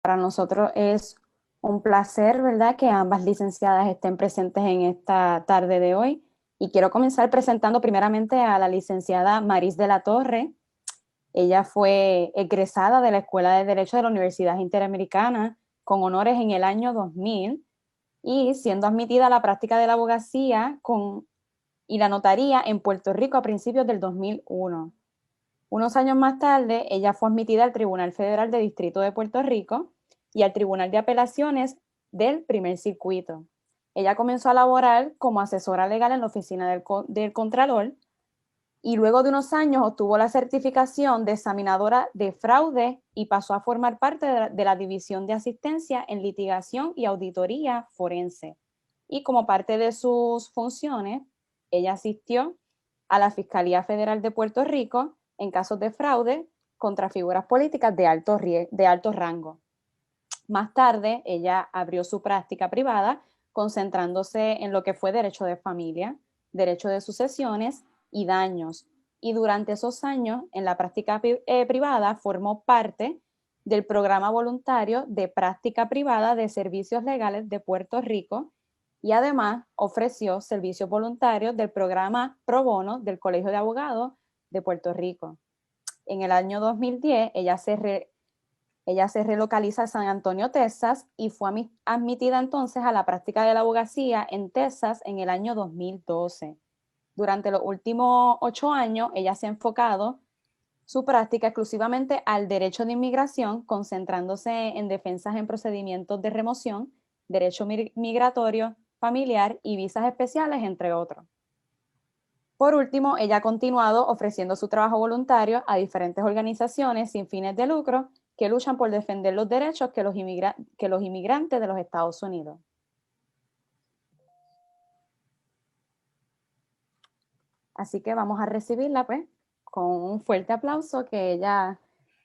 Para nosotros es un placer, ¿verdad?, que ambas licenciadas estén presentes en esta tarde de hoy. Y quiero comenzar presentando primeramente a la licenciada Maris de la Torre. Ella fue egresada de la Escuela de Derecho de la Universidad Interamericana con honores en el año 2000 y siendo admitida a la práctica de la abogacía y la notaría en Puerto Rico a principios del 2001. Unos años más tarde, ella fue admitida al Tribunal Federal de Distrito de Puerto Rico y al Tribunal de Apelaciones del Primer Circuito. Ella comenzó a laborar como asesora legal en la oficina del Contralor y luego de unos años obtuvo la certificación de examinadora de fraude y pasó a formar parte de la División de Asistencia en Litigación y Auditoría Forense. Y como parte de sus funciones, ella asistió a la Fiscalía Federal de Puerto Rico en casos de fraude contra figuras políticas de alto rango. Más tarde, ella abrió su práctica privada, concentrándose en lo que fue derecho de familia, derecho de sucesiones y daños. Y durante esos años, en la práctica privada, formó parte del programa voluntario de práctica privada de servicios legales de Puerto Rico y además ofreció servicios voluntarios del programa Pro Bono del Colegio de Abogados de Puerto Rico. En el año 2010, ella se relocaliza a San Antonio, Texas, y fue admitida entonces a la práctica de la abogacía en Texas en el año 2012. Durante los últimos 8 años, ella se ha enfocado su práctica exclusivamente al derecho de inmigración, concentrándose en defensas en procedimientos de remoción, derecho migratorio, familiar y visas especiales, entre otros. Por último, ella ha continuado ofreciendo su trabajo voluntario a diferentes organizaciones sin fines de lucro que luchan por defender los derechos que los inmigrantes de los Estados Unidos. Así que vamos a recibirla pues con un fuerte aplauso, que ella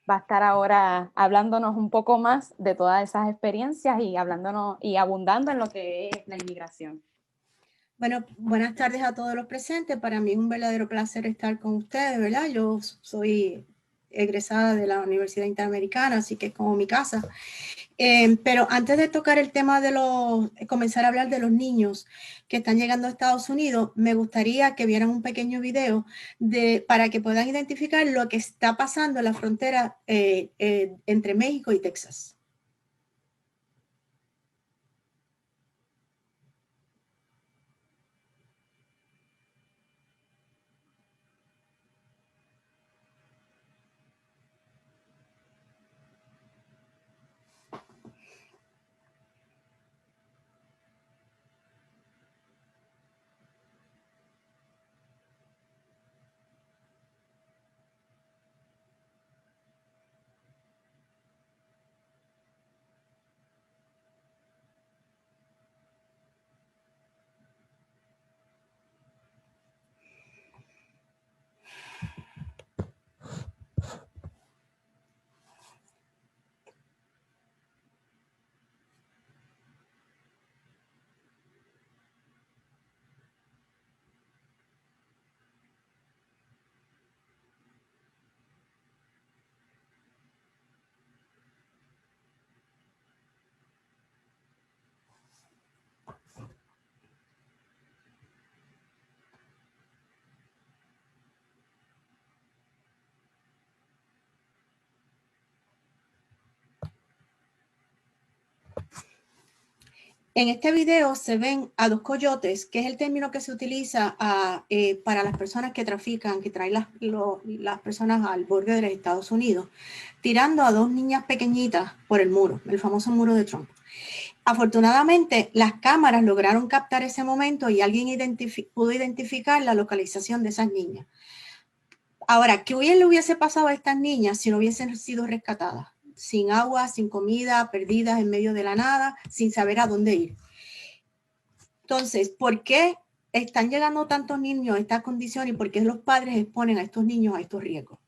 va a estar ahora hablándonos un poco más de todas esas experiencias y hablándonos y abundando en lo que es la inmigración. Bueno, buenas tardes a todos los presentes. Para mí es un verdadero placer estar con ustedes, ¿verdad? Yo soy egresada de la Universidad Interamericana, así que es como mi casa. Pero antes de tocar el tema comenzar a hablar de los niños que están llegando a Estados Unidos, me gustaría que vieran un pequeño video para que puedan identificar lo que está pasando en la frontera entre México y Texas. En este video se ven a dos coyotes, que es el término que se utiliza para las personas que trafican, que traen las personas al borde de los Estados Unidos, tirando a dos niñas pequeñitas por el muro, el famoso muro de Trump. Afortunadamente, las cámaras lograron captar ese momento y alguien pudo identificar la localización de esas niñas. Ahora, ¿qué le hubiese pasado a estas niñas si no hubiesen sido rescatadas? Sin agua, sin comida, perdidas en medio de la nada, sin saber a dónde ir. Entonces, ¿por qué están llegando tantos niños a estas condiciones y por qué los padres exponen a estos niños a estos riesgos?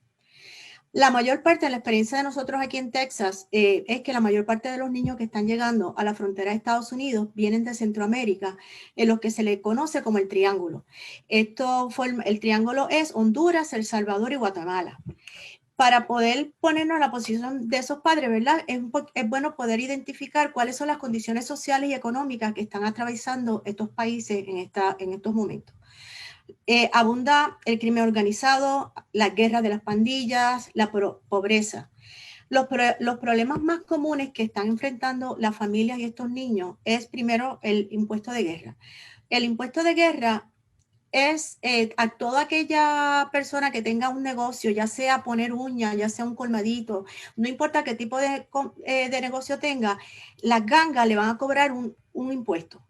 La mayor parte de la experiencia de nosotros aquí en Texas es que la mayor parte de los niños que están llegando a la frontera de Estados Unidos vienen de Centroamérica, en lo que se le conoce como el Triángulo. El Triángulo es Honduras, El Salvador y Guatemala. para poder ponernos en la posición de esos padres, ¿verdad? Es bueno poder identificar cuáles son las condiciones sociales y económicas que están atravesando estos países en estos momentos. Abunda el crimen organizado, la guerra de las pandillas, la pobreza. Los problemas más comunes que están enfrentando las familias y estos niños es primero el impuesto de guerra. El impuesto de guerra es a toda aquella persona que tenga un negocio, ya sea poner uñas, ya sea un colmadito, no importa qué tipo de negocio tenga, las gangas le van a cobrar un impuesto.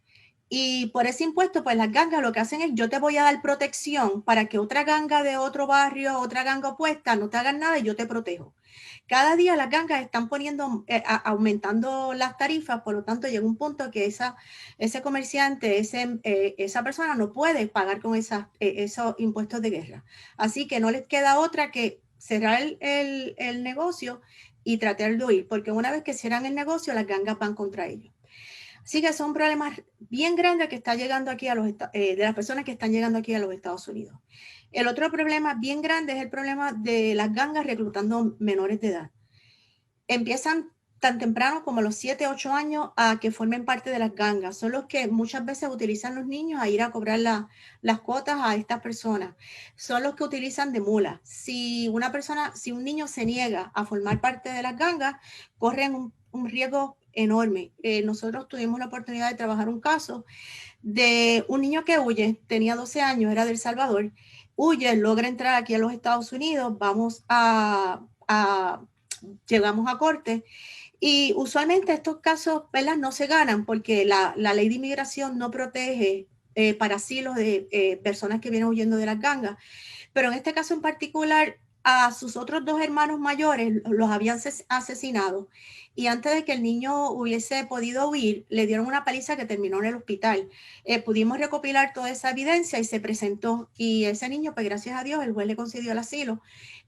Y por ese impuesto, pues las gangas lo que hacen es, yo te voy a dar protección para que otra ganga de otro barrio, otra ganga opuesta, no te hagan nada y yo te protejo. Cada día las gangas están aumentando las tarifas, por lo tanto llega un punto que ese comerciante, esa persona no puede pagar con esos impuestos de guerra. Así que no les queda otra que cerrar el negocio y tratar de huir, porque una vez que cierran el negocio, las gangas van contra ellos. Así que son problemas bien grandes que está llegando aquí de las personas que están llegando aquí a los Estados Unidos. El otro problema bien grande es el problema de las gangas reclutando menores de edad. Empiezan tan temprano como a los 7, 8 años a que formen parte de las gangas. Son los que muchas veces utilizan los niños a ir a cobrar las cuotas a estas personas. Son los que utilizan de mula. Si un niño se niega a formar parte de las gangas, corren un riesgo enorme. Nosotros tuvimos la oportunidad de trabajar un caso de un niño que huye, tenía 12 años, era de El Salvador, huye, logra entrar aquí a los Estados Unidos, llegamos a corte y usualmente estos casos, ¿verdad?, no se ganan porque la ley de inmigración no protege para asilos de personas que vienen huyendo de las gangas. Pero en este caso en particular, a sus otros 2 hermanos mayores los habían asesinado y antes de que el niño hubiese podido huir, le dieron una paliza que terminó en el hospital. Pudimos recopilar toda esa evidencia y se presentó y ese niño, pues gracias a Dios, el juez le concedió el asilo,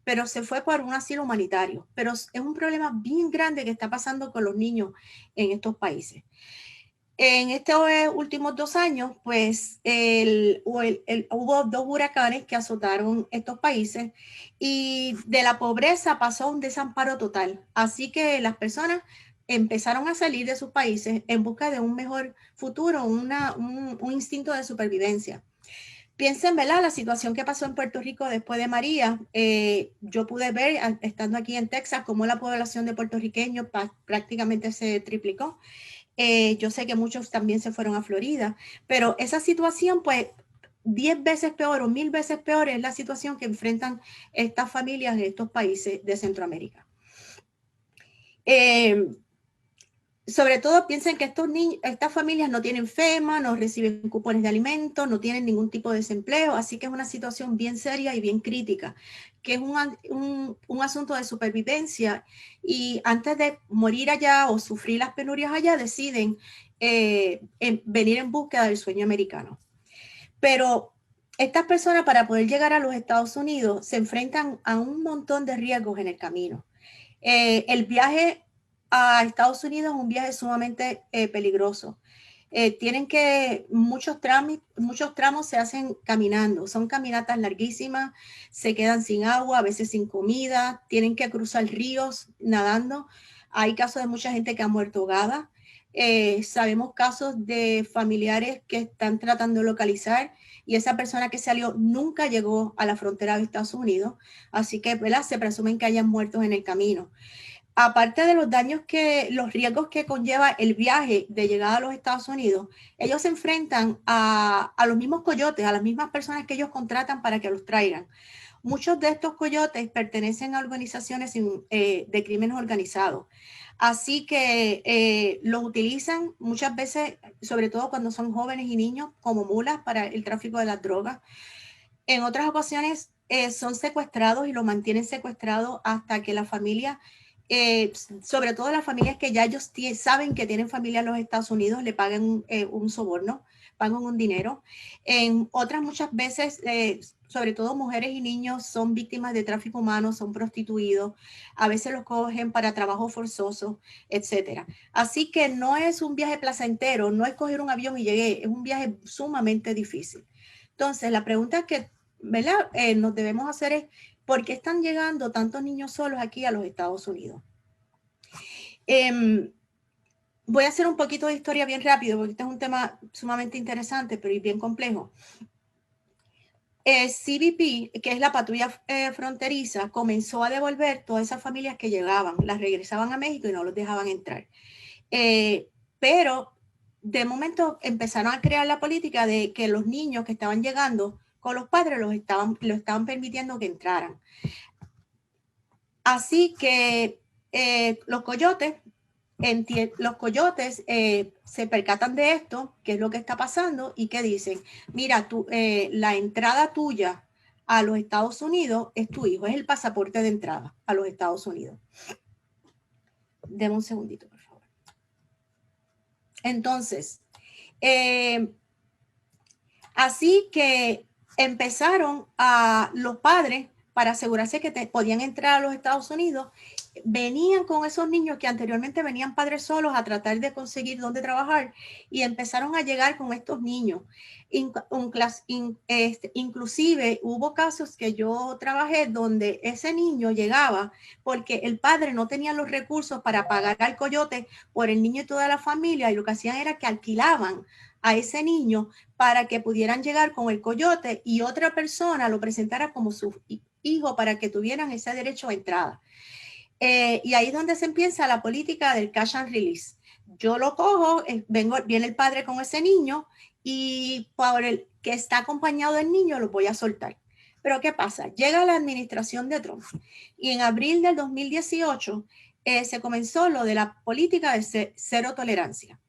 pero se fue por un asilo humanitario. Pero es un problema bien grande que está pasando con los niños en estos países. En estos últimos 2 años, pues hubo 2 huracanes que azotaron estos países y de la pobreza pasó a un desamparo total. Así que las personas empezaron a salir de sus países en busca de un mejor futuro, un instinto de supervivencia. Piensen, ¿verdad?, la situación que pasó en Puerto Rico después de María. Yo pude ver, estando aquí en Texas, cómo la población de puertorriqueños prácticamente se triplicó. Yo sé que muchos también se fueron a Florida, pero esa situación, pues, 10 veces peor o 1000 veces peor es la situación que enfrentan estas familias en estos países de Centroamérica. Sobre todo piensen que estas familias no tienen FEMA, no reciben cupones de alimentos, no tienen ningún tipo de desempleo, así que es una situación bien seria y bien crítica, que es un asunto de supervivencia y antes de morir allá o sufrir las penurias allá, deciden venir en búsqueda del sueño americano. Pero estas personas, para poder llegar a los Estados Unidos, se enfrentan a un montón de riesgos en el camino. El viaje a Estados Unidos es un viaje sumamente peligroso. Muchos tramos se hacen caminando, son caminatas larguísimas, se quedan sin agua, a veces sin comida, tienen que cruzar ríos nadando. Hay casos de mucha gente que ha muerto ahogada. Sabemos casos de familiares que están tratando de localizar y esa persona que salió nunca llegó a la frontera de Estados Unidos, así que, ¿verdad?, se presumen que hayan muertos en el camino. Aparte de los riesgos que conlleva el viaje de llegada a los Estados Unidos, ellos se enfrentan a los mismos coyotes, a las mismas personas que ellos contratan para que los traigan. Muchos de estos coyotes pertenecen a organizaciones de crímenes organizados. Así que los utilizan muchas veces, sobre todo cuando son jóvenes y niños, como mulas para el tráfico de las drogas. En otras ocasiones son secuestrados y los mantienen secuestrados hasta que la familia, sobre todo las familias que ya ellos saben que tienen familia en los Estados Unidos, le pagan un soborno, pagan un dinero. En otras muchas veces, sobre todo mujeres y niños, son víctimas de tráfico humano, son prostituidos, a veces los cogen para trabajo forzoso, etcétera. Así que no es un viaje placentero, no es coger un avión y llegué, es un viaje sumamente difícil. Entonces, la pregunta que, ¿verdad?, nos debemos hacer es, ¿Por qué están llegando tantos niños solos aquí a los Estados Unidos? Voy a hacer un poquito de historia bien rápido, porque este es un tema sumamente interesante, pero bien complejo. CBP, que es la patrulla fronteriza, comenzó a devolver todas esas familias que llegaban, las regresaban a México y no los dejaban entrar. Pero de momento empezaron a crear la política de que los niños que estaban llegando con los padres los estaban permitiendo que entraran. Así que los coyotes se percatan de esto, qué es lo que está pasando, y que dicen, mira, la entrada tuya a los Estados Unidos es tu hijo, es el pasaporte de entrada a los Estados Unidos. Deme un segundito, por favor. Entonces, así que empezaron a los padres, para asegurarse que podían entrar a los Estados Unidos, venían con esos niños que anteriormente venían padres solos a tratar de conseguir dónde trabajar, y empezaron a llegar con estos niños. Inclusive hubo casos que yo trabajé donde ese niño llegaba porque el padre no tenía los recursos para pagar al coyote por el niño y toda la familia, y lo que hacían era que alquilaban a ese niño para que pudieran llegar con el coyote y otra persona lo presentara como su hijo para que tuvieran ese derecho a entrada. Y ahí es donde se empieza la política del cash and release. Yo lo cojo, viene el padre con ese niño, y por el que está acompañado del niño lo voy a soltar. Pero ¿qué pasa? Llega la administración de Trump, y en abril del 2018 se comenzó lo de la política de cero tolerancia.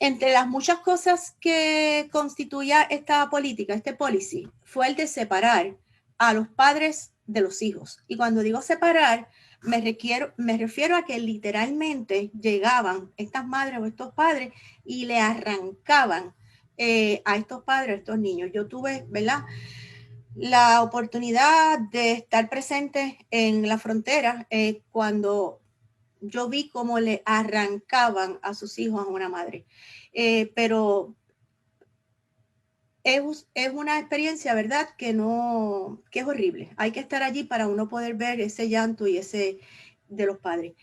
Entre las muchas cosas que constituía esta política, este policy, fue el de separar a los padres de los hijos. Y cuando digo separar, me refiero a que literalmente llegaban estas madres o estos padres y le arrancaban a estos padres, a estos niños. Yo tuve, ¿verdad?, la oportunidad de estar presente en la frontera cuando yo vi cómo le arrancaban a sus hijos a una madre. Pero es una experiencia, ¿verdad?, que es horrible. Hay que estar allí para uno poder ver ese llanto y ese de los padres.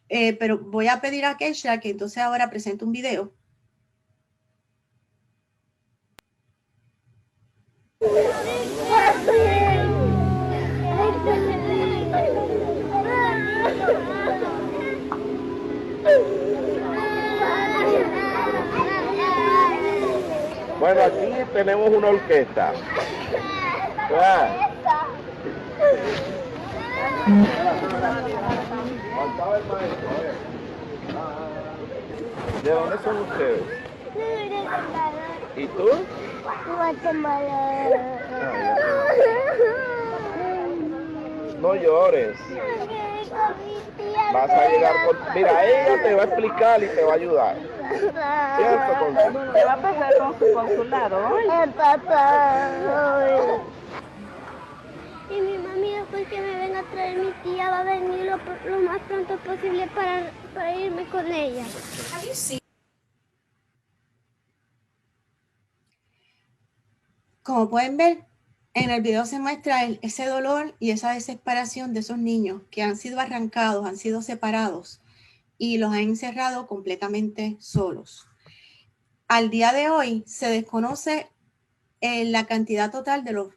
Pero voy a pedir a Keisha que entonces ahora presente un video. Bueno, aquí tenemos una orquesta. ¿De dónde son ustedes? ¿Y tú? Guatemala. No llores. Vas a llegar con... Mira, ella te va a explicar y te va a ayudar. ¿Cierto, Consuelo? ¿Qué va a pasar con su consulado hoy? El papá. Y mi mami, después que me venga a traer mi tía, va a venir lo más pronto posible para irme con ella. Como pueden ver, en el video se muestra ese dolor y esa desesperación de esos niños que han sido arrancados, han sido separados y los han encerrado completamente solos. Al día de hoy se desconoce la cantidad total de los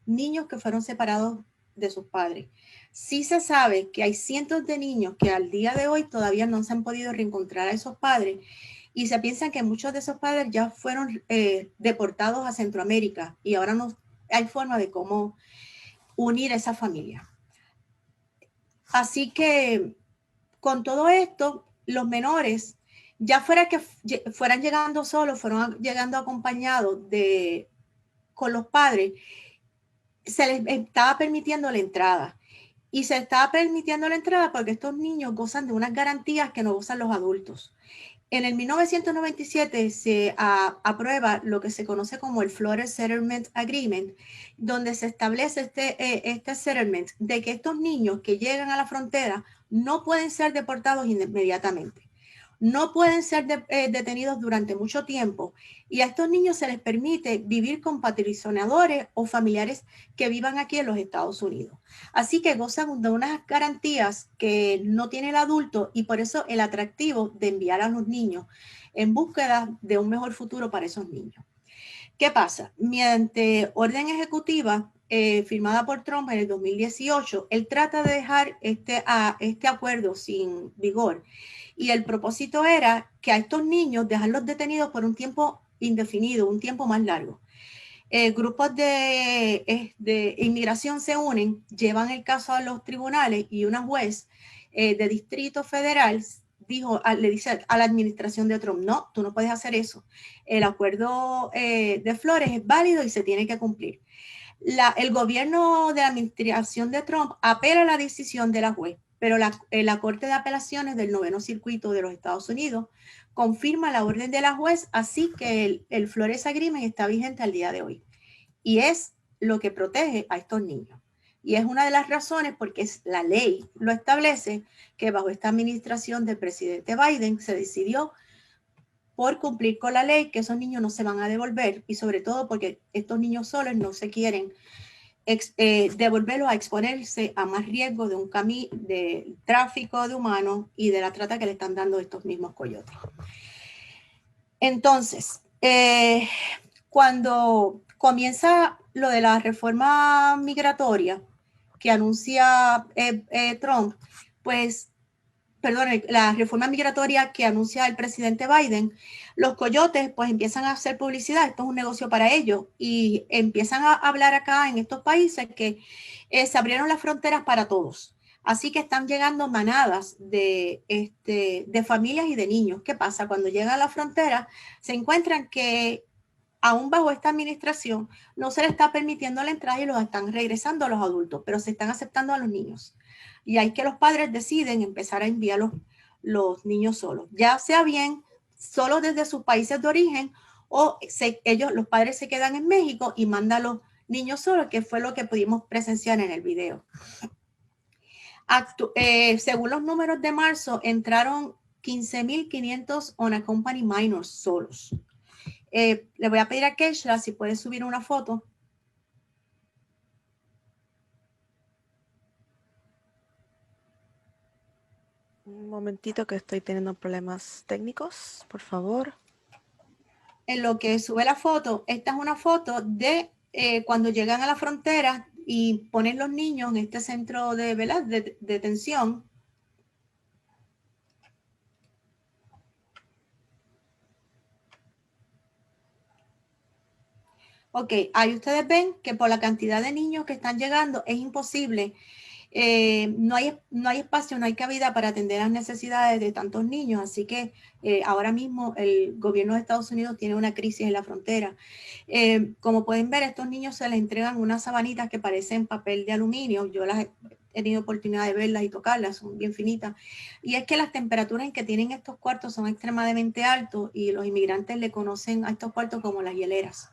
niños que fueron separados de sus padres. Sí se sabe que hay cientos de niños que al día de hoy todavía no se han podido reencontrar a esos padres, y se piensa que muchos de esos padres ya fueron deportados a Centroamérica y ahora no hay forma de cómo unir a esa familia. Así que con todo esto, los menores, ya fuera que fueran llegando solos, fueron llegando acompañados con los padres, se les estaba permitiendo la entrada. Y se estaba permitiendo la entrada porque estos niños gozan de unas garantías que no gozan los adultos. En el 1997 se aprueba lo que se conoce como el Florida Settlement Agreement, donde se establece este settlement de que estos niños que llegan a la frontera no pueden ser deportados inmediatamente. no pueden ser detenidos durante mucho tiempo y a estos niños se les permite vivir con patrocinadores o familiares que vivan aquí en los Estados Unidos. Así que gozan de unas garantías que no tiene el adulto y por eso el atractivo de enviar a los niños en búsqueda de un mejor futuro para esos niños. ¿Qué pasa? Mediante orden ejecutiva firmada por Trump en el 2018, él trata de dejar este acuerdo sin vigor. Y el propósito era que a estos niños dejarlos detenidos por un tiempo indefinido, un tiempo más largo. Grupos de inmigración se unen, llevan el caso a los tribunales y una juez de distrito federal le dice a la administración de Trump, no, tú no puedes hacer eso. El acuerdo de Flores es válido y se tiene que cumplir. El gobierno de la administración de Trump apela a la decisión de la juez, pero la Corte de Apelaciones del 9º Circuito de los Estados Unidos confirma la orden de la juez, así que el Flores Agreement está vigente al día de hoy. Y es lo que protege a estos niños. Y es una de las razones porque la ley lo establece que bajo esta administración del presidente Biden se decidió por cumplir con la ley que esos niños no se van a devolver y sobre todo porque estos niños solos no se quieren devolverlos a exponerse a más riesgo de tráfico de humanos y de la trata que le están dando estos mismos coyotes. Entonces, cuando comienza lo de la reforma migratoria que anuncia Trump, la reforma migratoria que anuncia el presidente Biden, los coyotes pues empiezan a hacer publicidad, esto es un negocio para ellos, y empiezan a hablar acá en estos países que se abrieron las fronteras para todos. Así que están llegando manadas de familias y de niños. ¿Qué pasa? Cuando llegan a la frontera se encuentran que aún bajo esta administración no se les está permitiendo la entrada y los están regresando a los adultos, pero se están aceptando a los niños. Y hay que los padres deciden empezar a enviar los niños solos, ya sea bien solo desde sus países de origen o los padres se quedan en México y mandan a los niños solos, que fue lo que pudimos presenciar en el video. Según los números de marzo, entraron 15,500 unaccompanied minors solos. Le voy a pedir a Keishla si puede subir una foto. Un momentito que estoy teniendo problemas técnicos, por favor. En lo que sube la foto, esta es una foto de cuando llegan a la frontera y ponen los niños en este centro de detención. Ok, ahí ustedes ven que por la cantidad de niños que están llegando es imposible. No hay espacio, no hay cabida para atender las necesidades de tantos niños, así que ahora mismo el gobierno de Estados Unidos tiene una crisis en la frontera. Como pueden ver, a estos niños se les entregan unas sabanitas que parecen papel de aluminio. Yo las he tenido oportunidad de verlas y tocarlas, son bien finitas. Y es que las temperaturas en que tienen estos cuartos son extremadamente altos y los inmigrantes le conocen a estos cuartos como las hieleras.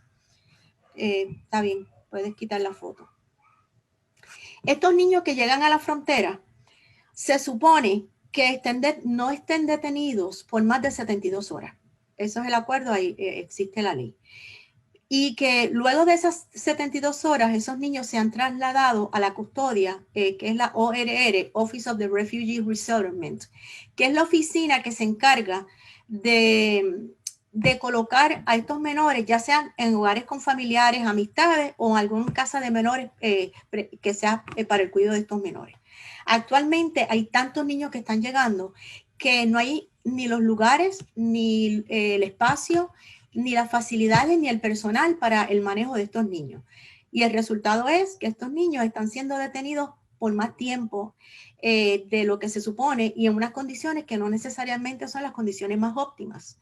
Está bien, puedes quitar la foto. Estos niños que llegan a la frontera, se supone que no estén detenidos por más de 72 horas. Eso es el acuerdo, ahí existe la ley. Y que luego de esas 72 horas, esos niños se han trasladado a la custodia, que es la ORR, Office of the Refugee Resettlement, que es la oficina que se encarga de colocar a estos menores, ya sean en hogares con familiares, amistades o en alguna casa de menores que sea para el cuidado de estos menores. Actualmente hay tantos niños que están llegando que no hay ni los lugares, ni el espacio, ni las facilidades, ni el personal para el manejo de estos niños. Y el resultado es que estos niños están siendo detenidos por más tiempo de lo que se supone y en unas condiciones que no necesariamente son las condiciones más óptimas.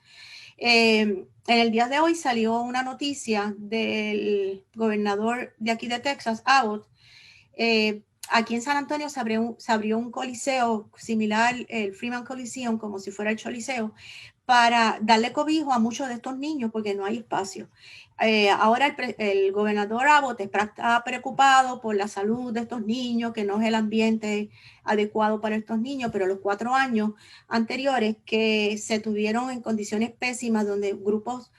En el día de hoy salió una noticia del gobernador de aquí de Texas, Abbott. Aquí en San Antonio se abrió un coliseo similar, el Freeman Coliseum, como si fuera el Choliseo, para darle cobijo a muchos de estos niños porque no hay espacio. Ahora el gobernador Abbott está preocupado por la salud de estos niños, que no es el ambiente adecuado para estos niños, pero los 4 años anteriores que se tuvieron en condiciones pésimas, donde grupos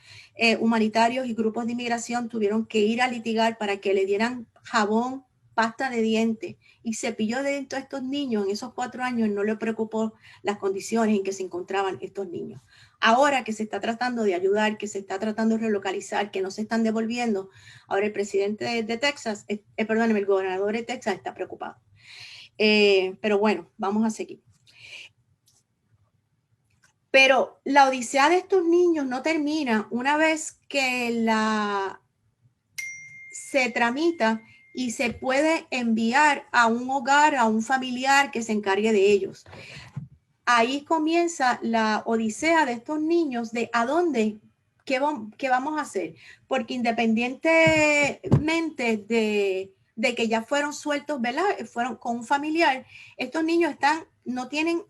humanitarios y grupos de inmigración tuvieron que ir a litigar para que le dieran jabón, pasta de dientes y cepillo de dientes a estos niños, en esos 4 años no le preocupó las condiciones en que se encontraban estos niños. Ahora que se está tratando de ayudar, que se está tratando de relocalizar, que no se están devolviendo, ahora el presidente de Texas, perdóneme, el gobernador de Texas está preocupado. Pero bueno, vamos a seguir. Pero la odisea de estos niños no termina una vez que se tramita y se puede enviar a un hogar, a un familiar que se encargue de ellos. Ahí comienza la odisea de estos niños de a dónde, qué vamos a hacer. Porque independientemente de que ya fueron sueltos, ¿verdad? Fueron con un familiar, estos niños no tienen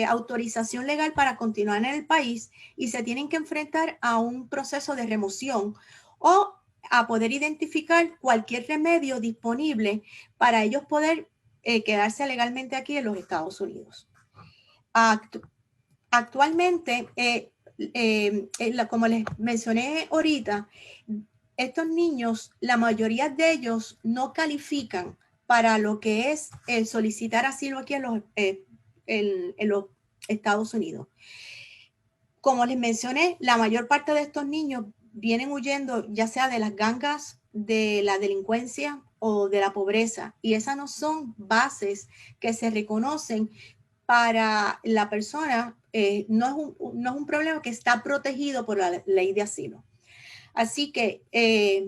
autorización legal para continuar en el país y se tienen que enfrentar a un proceso de remoción o a poder identificar cualquier remedio disponible para ellos poder quedarse legalmente aquí en los Estados Unidos. Actualmente, como les mencioné ahorita, estos niños, la mayoría de ellos no califican para lo que es solicitar asilo aquí en los Estados Unidos. Como les mencioné, la mayor parte de estos niños vienen huyendo ya sea de las gangas, de la delincuencia o de la pobreza, y esas no son bases que se reconocen para la persona. No es un problema que está protegido por la ley de asilo. Así que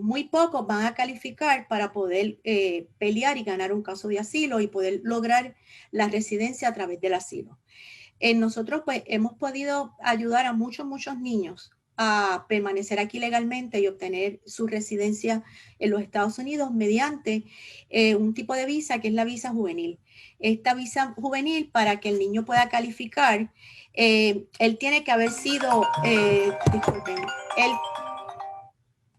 muy pocos van a calificar para poder pelear y ganar un caso de asilo y poder lograr la residencia a través del asilo. Nosotros pues hemos podido ayudar a muchos niños a permanecer aquí legalmente y obtener su residencia en los Estados Unidos mediante un tipo de visa que es la visa juvenil. Esta visa juvenil, para que el niño pueda calificar, él tiene que haber sido,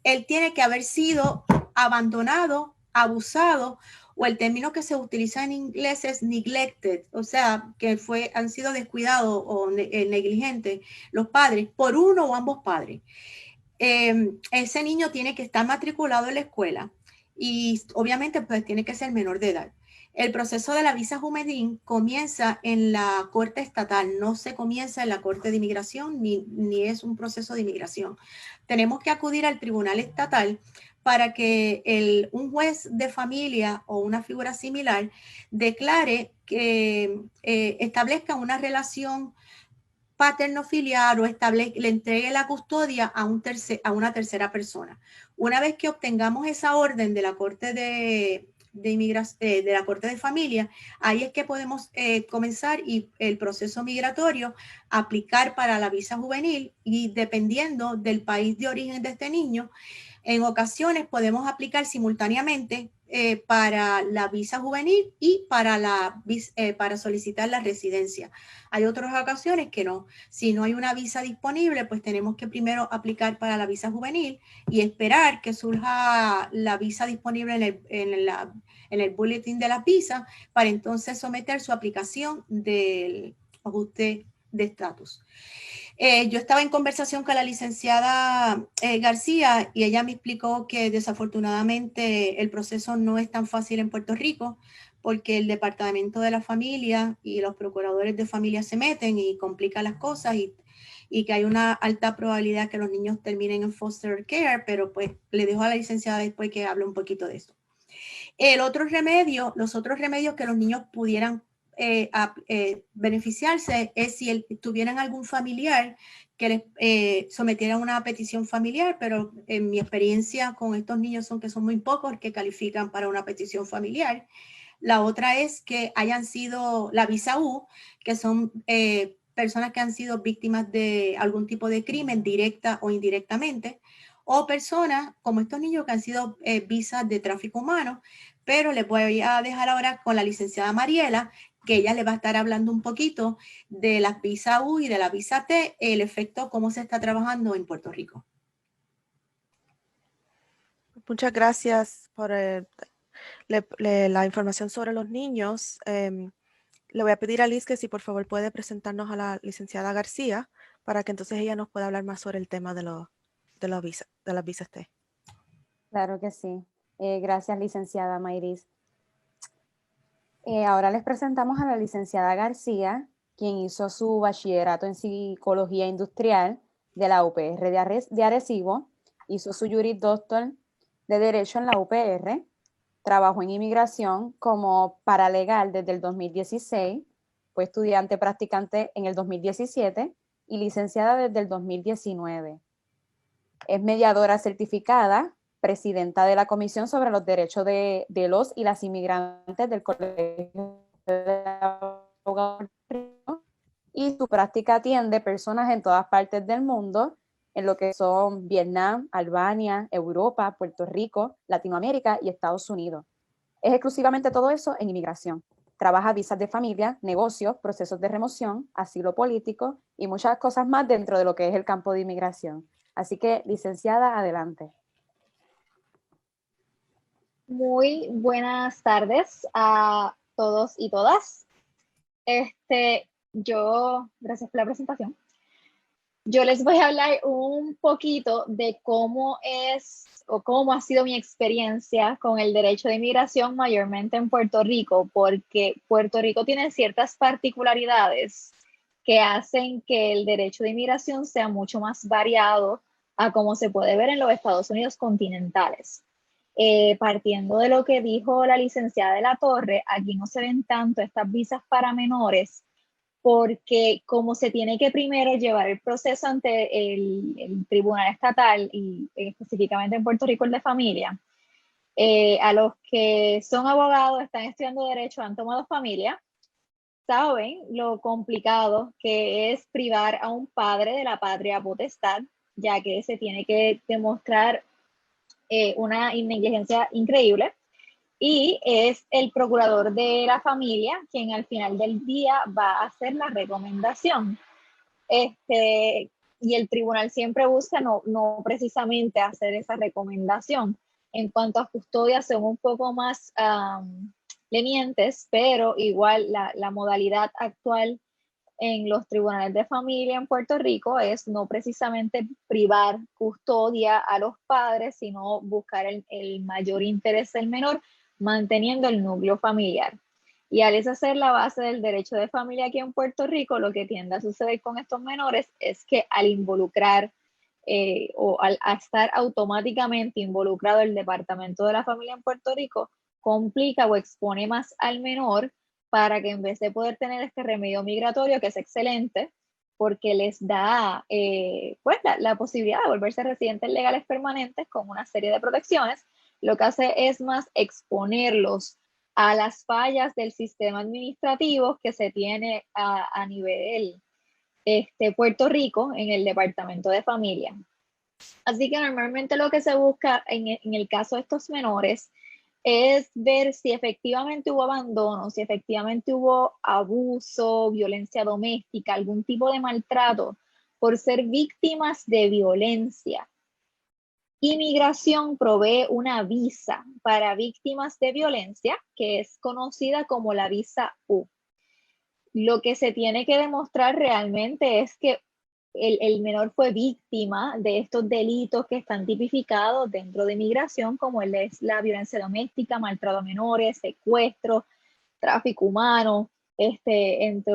él tiene que haber sido abandonado, abusado, o el término que se utiliza en inglés es neglected, o sea, que han sido descuidados o negligentes los padres por uno o ambos padres. Ese niño tiene que estar matriculado en la escuela y obviamente pues tiene que ser menor de edad. El proceso de la visa juvenil comienza en la corte estatal, no se comienza en la corte de inmigración ni es un proceso de inmigración. Tenemos que acudir al tribunal estatal para que un juez de familia o una figura similar declare que establezca una relación paterno-filial o le entregue la custodia a una tercera persona. Una vez que obtengamos esa orden de la Corte de la Corte de Familia, ahí es que podemos comenzar el proceso migratorio, aplicar para la visa juvenil y dependiendo del país de origen de este niño, en ocasiones podemos aplicar simultáneamente para la visa juvenil y para solicitar la residencia. Hay otras ocasiones que no. Si no hay una visa disponible, pues tenemos que primero aplicar para la visa juvenil y esperar que surja la visa disponible en el boletín de la visa para entonces someter su aplicación del ajuste de estatus. Yo estaba en conversación con la licenciada García y ella me explicó que desafortunadamente el proceso no es tan fácil en Puerto Rico porque el Departamento de la Familia y los procuradores de familia se meten y complican las cosas y que hay una alta probabilidad que los niños terminen en foster care, pero pues le dejo a la licenciada después que hable un poquito de eso. Los otros remedios que los niños pudieran beneficiarse es si tuvieran algún familiar que les sometiera una petición familiar, pero en mi experiencia con estos niños son muy pocos que califican para una petición familiar. La otra es que hayan sido la visa U, que son personas que han sido víctimas de algún tipo de crimen directa o indirectamente, o personas como estos niños que han sido visas de tráfico humano. Pero les voy a dejar ahora con la licenciada Mariela, que ella le va a estar hablando un poquito de las visa U y de la visa T, el efecto, cómo se está trabajando en Puerto Rico. Muchas gracias por la información sobre los niños. Le voy a pedir a Liz que si por favor puede presentarnos a la licenciada García para que entonces ella nos pueda hablar más sobre el tema de las visas T. Claro que sí. Gracias, licenciada Mayris. Ahora les presentamos a la licenciada García, quien hizo su bachillerato en Psicología Industrial de la UPR de Arecibo, hizo su Juris Doctor de Derecho en la UPR, trabajó en inmigración como paralegal desde el 2016, fue estudiante practicante en el 2017 y licenciada desde el 2019. Es mediadora certificada, presidenta de la Comisión sobre los Derechos de los y las Inmigrantes del Colegio de Abogados, y su práctica atiende personas en todas partes del mundo, en lo que son Vietnam, Albania, Europa, Puerto Rico, Latinoamérica y Estados Unidos. Es exclusivamente todo eso en inmigración. Trabaja visas de familia, negocios, procesos de remoción, asilo político y muchas cosas más dentro de lo que es el campo de inmigración. Así que, licenciada, adelante. Muy buenas tardes a todos y todas. Gracias por la presentación. Yo les voy a hablar un poquito de cómo es o cómo ha sido mi experiencia con el derecho de inmigración mayormente en Puerto Rico, porque Puerto Rico tiene ciertas particularidades que hacen que el derecho de inmigración sea mucho más variado a como se puede ver en los Estados Unidos continentales. Partiendo de lo que dijo la licenciada de la Torre, aquí no se ven tanto estas visas para menores, porque como se tiene que primero llevar el proceso ante el tribunal estatal y específicamente en Puerto Rico el de familia, a los que son abogados, están estudiando derecho, han tomado familia, saben lo complicado que es privar a un padre de la patria potestad, ya que se tiene que demostrar una negligencia increíble. Y es el procurador de la familia quien al final del día va a hacer la recomendación. Y el tribunal siempre busca no precisamente hacer esa recomendación. En cuanto a custodia, son un poco más lenientes, pero igual la modalidad actual en los tribunales de familia en Puerto Rico es no precisamente privar custodia a los padres, sino buscar el mayor interés del menor, manteniendo el núcleo familiar. Y al ser la base del derecho de familia aquí en Puerto Rico, lo que tiende a suceder con estos menores es que al involucrar o al estar automáticamente involucrado el Departamento de la Familia en Puerto Rico, complica o expone más al menor para que en vez de poder tener este remedio migratorio, que es excelente, porque les da pues la posibilidad de volverse residentes legales permanentes con una serie de protecciones, lo que hace es más exponerlos a las fallas del sistema administrativo que se tiene a nivel Puerto Rico en el Departamento de Familia. Así que normalmente lo que se busca en el caso de estos menores es ver si efectivamente hubo abandono, si efectivamente hubo abuso, violencia doméstica, algún tipo de maltrato por ser víctimas de violencia. Inmigración provee una visa para víctimas de violencia que es conocida como la visa U. Lo que se tiene que demostrar realmente es que el menor fue víctima de estos delitos que están tipificados dentro de inmigración, como es la violencia doméstica, maltrato a menores, secuestro, tráfico humano, entre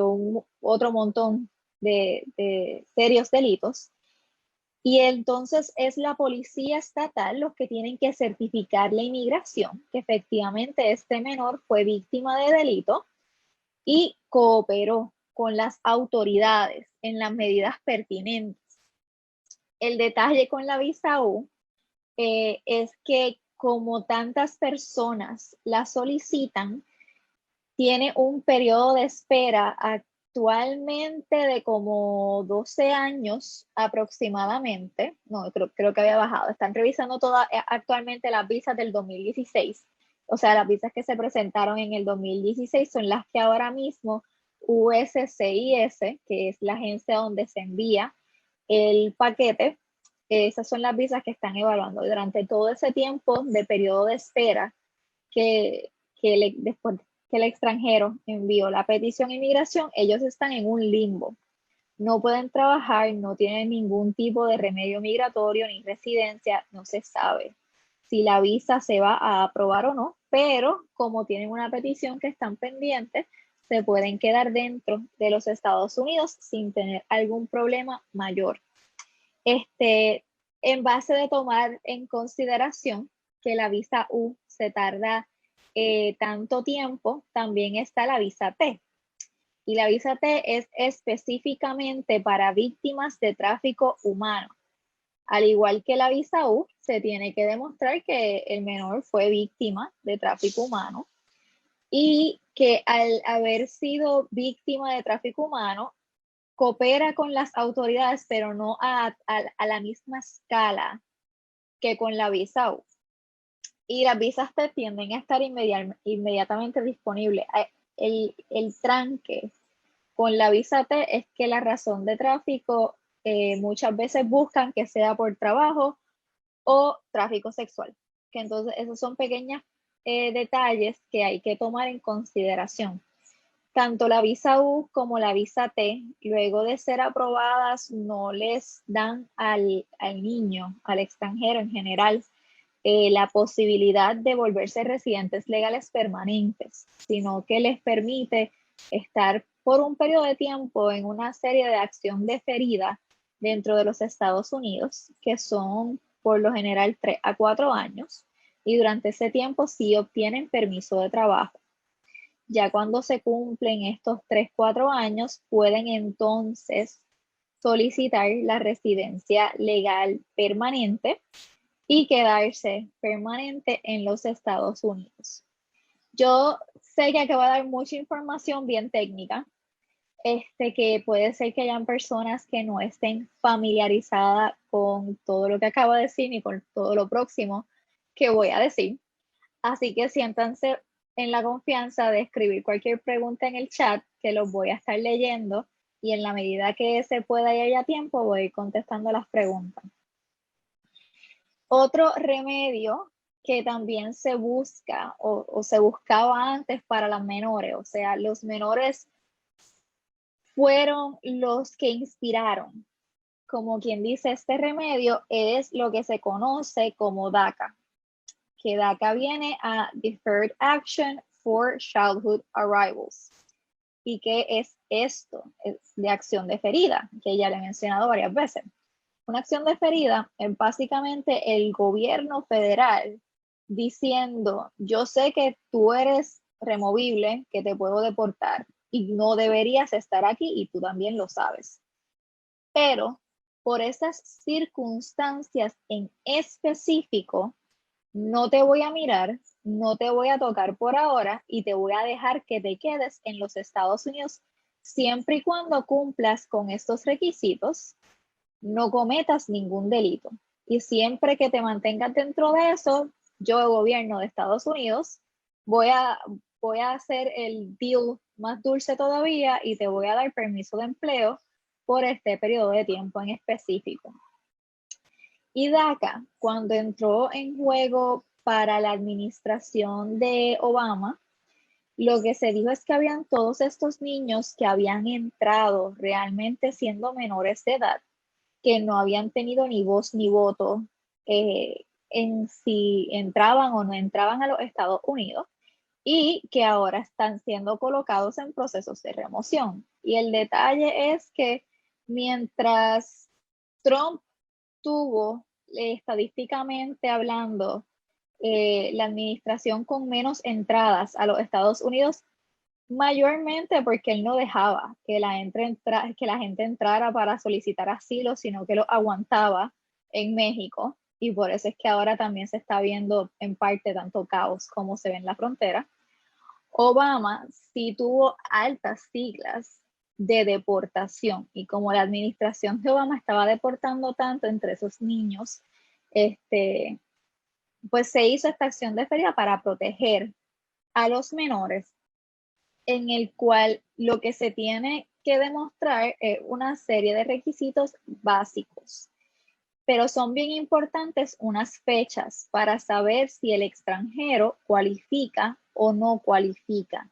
otro montón de serios delitos. Y entonces es la policía estatal los que tienen que certificar la inmigración, que efectivamente este menor fue víctima de delito y cooperó con las autoridades en las medidas pertinentes. El detalle con la visa U es que como tantas personas la solicitan, tiene un periodo de espera actualmente de como 12 años aproximadamente. No, creo que había bajado. Están revisando actualmente las visas del 2016 o sea, las visas que se presentaron en el 2016 son las que ahora mismo USCIS, que es la agencia donde se envía el paquete, esas son las visas que están evaluando. Durante todo ese tiempo de periodo de espera después que el extranjero envió la petición de inmigración, ellos están en un limbo. No pueden trabajar, no tienen ningún tipo de remedio migratorio ni residencia, no se sabe si la visa se va a aprobar o no, pero como tienen una petición que están pendientes, se pueden quedar dentro de los Estados Unidos sin tener algún problema mayor. En base de tomar en consideración que la visa U se tarda tanto tiempo, también está la visa T. Y la visa T es específicamente para víctimas de tráfico humano. Al igual que la visa U, se tiene que demostrar que el menor fue víctima de tráfico humano y que al haber sido víctima de tráfico humano, coopera con las autoridades, pero no a la misma escala que con la visa U. Y las visas T tienden a estar inmediatamente disponibles. El tranque con la visa T es que la razón de tráfico muchas veces buscan que sea por trabajo o tráfico sexual. Que entonces esos son pequeños detalles que hay que tomar en consideración. Tanto la visa U como la visa T, luego de ser aprobadas, no les dan al niño, al extranjero en general, la posibilidad de volverse residentes legales permanentes, sino que les permite estar por un periodo de tiempo en una serie de acción deferida dentro de los Estados Unidos, que son por lo general 3 a 4 años, y durante ese tiempo sí obtienen permiso de trabajo. Ya cuando se cumplen estos 3, 4 años, pueden entonces solicitar la residencia legal permanente y quedarse permanente en los Estados Unidos. Yo sé que acabo de dar mucha información bien técnica, que puede ser que hayan personas que no estén familiarizadas con todo lo que acabo de decir ni con todo lo próximo que voy a decir. Así que siéntanse en la confianza de escribir cualquier pregunta en el chat, que los voy a estar leyendo, y en la medida que se pueda y haya tiempo voy a ir contestando las preguntas. Otro remedio que también se busca o se buscaba antes para las menores, o sea, los menores fueron los que inspiraron, como quien dice, este remedio es lo que se conoce como DACA, que DACA viene a Deferred Action for Childhood Arrivals. ¿Y qué es esto? Es de acción deferida, que ya le he mencionado varias veces. Una acción deferida es básicamente el gobierno federal diciendo, yo sé que tú eres removible, que te puedo deportar y no deberías estar aquí y tú también lo sabes. Pero por esas circunstancias en específico, no te voy a mirar, no te voy a tocar por ahora y te voy a dejar que te quedes en los Estados Unidos siempre y cuando cumplas con estos requisitos, no cometas ningún delito. Y siempre que te mantengas dentro de eso, yo, el gobierno de Estados Unidos, voy a hacer el deal más dulce todavía y te voy a dar permiso de empleo por este periodo de tiempo en específico. Y DACA, cuando entró en juego para la administración de Obama, lo que se dijo es que habían todos estos niños que habían entrado realmente siendo menores de edad, que no habían tenido ni voz ni voto en si entraban o no entraban a los Estados Unidos y que ahora están siendo colocados en procesos de remoción. Y el detalle es que mientras Trump tuvo, estadísticamente hablando, la administración con menos entradas a los Estados Unidos, mayormente porque él no dejaba que la gente entrara para solicitar asilo, sino que lo aguantaba en México. Y por eso es que ahora también se está viendo en parte tanto caos como se ve en la frontera. Obama sí tuvo altas siglas de deportación, y como la administración de Obama estaba deportando tanto entre esos niños pues se hizo esta acción de feria para proteger a los menores, en el cual lo que se tiene que demostrar es una serie de requisitos básicos, pero son bien importantes unas fechas para saber si el extranjero cualifica o no cualifica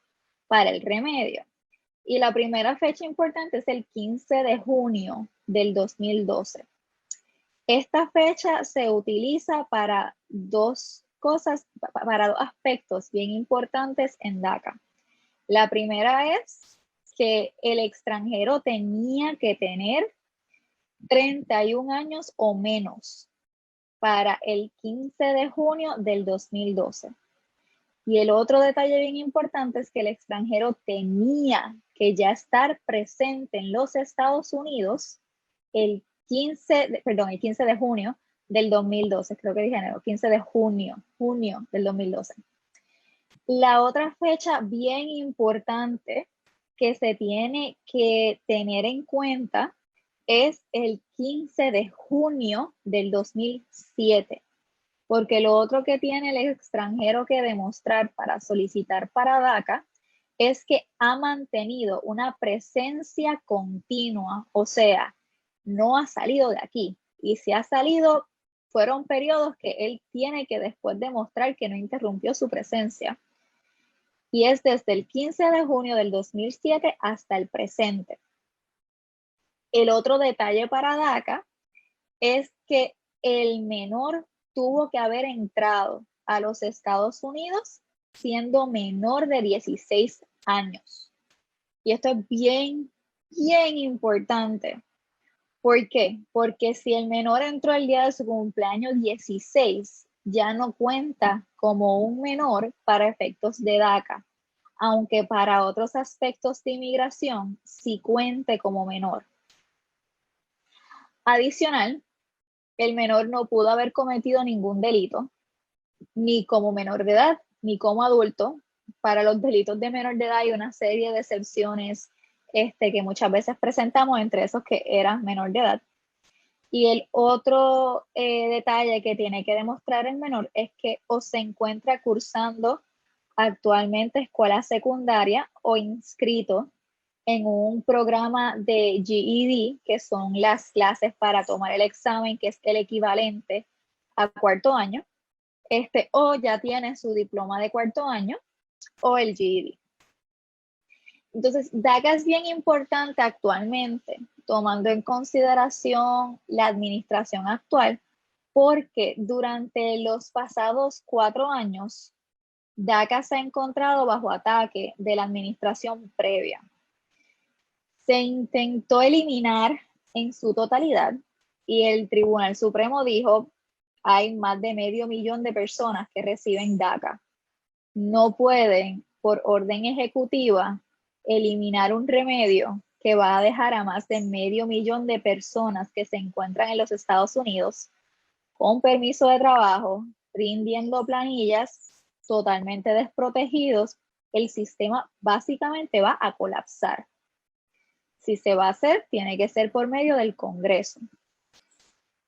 para el remedio. Y la primera fecha importante es el 15 de junio del 2012. Esta fecha se utiliza para dos cosas, para dos aspectos bien importantes en DACA. La primera es que el extranjero tenía que tener 31 años o menos para el 15 de junio del 2012. Y el otro detalle bien importante es que el extranjero tenía que ya estar presente en los Estados Unidos el 15 de junio del 2012, creo que dije enero, 15 de junio del 2012. La otra fecha bien importante que se tiene que tener en cuenta es el 15 de junio del 2007, porque lo otro que tiene el extranjero que demostrar para solicitar para DACA es que ha mantenido una presencia continua, o sea, no ha salido de aquí. Y si ha salido, fueron periodos que él tiene que después demostrar que no interrumpió su presencia. Y es desde el 15 de junio del 2007 hasta el presente. El otro detalle para DACA es que el menor tuvo que haber entrado a los Estados Unidos siendo menor de 16 años. Y esto es bien importante. ¿Por qué? Porque si el menor entró el día de su cumpleaños 16, ya no cuenta como un menor para efectos de DACA, aunque para otros aspectos de inmigración sí cuente como menor. Adicional, el menor no pudo haber cometido ningún delito, ni como menor de edad, ni como adulto. Para los delitos de menor de edad hay una serie de excepciones que muchas veces presentamos, entre esos que eran menor de edad. Y el otro detalle que tiene que demostrar el menor es que o se encuentra cursando actualmente escuela secundaria o inscrito en un programa de GED, que son las clases para tomar el examen, que es el equivalente a cuarto año, o ya tiene su diploma de cuarto año o el GED. Entonces, DACA es bien importante actualmente, tomando en consideración la administración actual, porque durante los pasados 4 años, DACA se ha encontrado bajo ataque de la administración previa. Se intentó eliminar en su totalidad y el Tribunal Supremo dijo: hay más de 500,000 de personas que reciben DACA. No pueden, por orden ejecutiva, eliminar un remedio que va a dejar a más de 500,000 de personas que se encuentran en los Estados Unidos con permiso de trabajo, rindiendo planillas, totalmente desprotegidos. El sistema básicamente va a colapsar. Si se va a hacer, tiene que ser por medio del Congreso.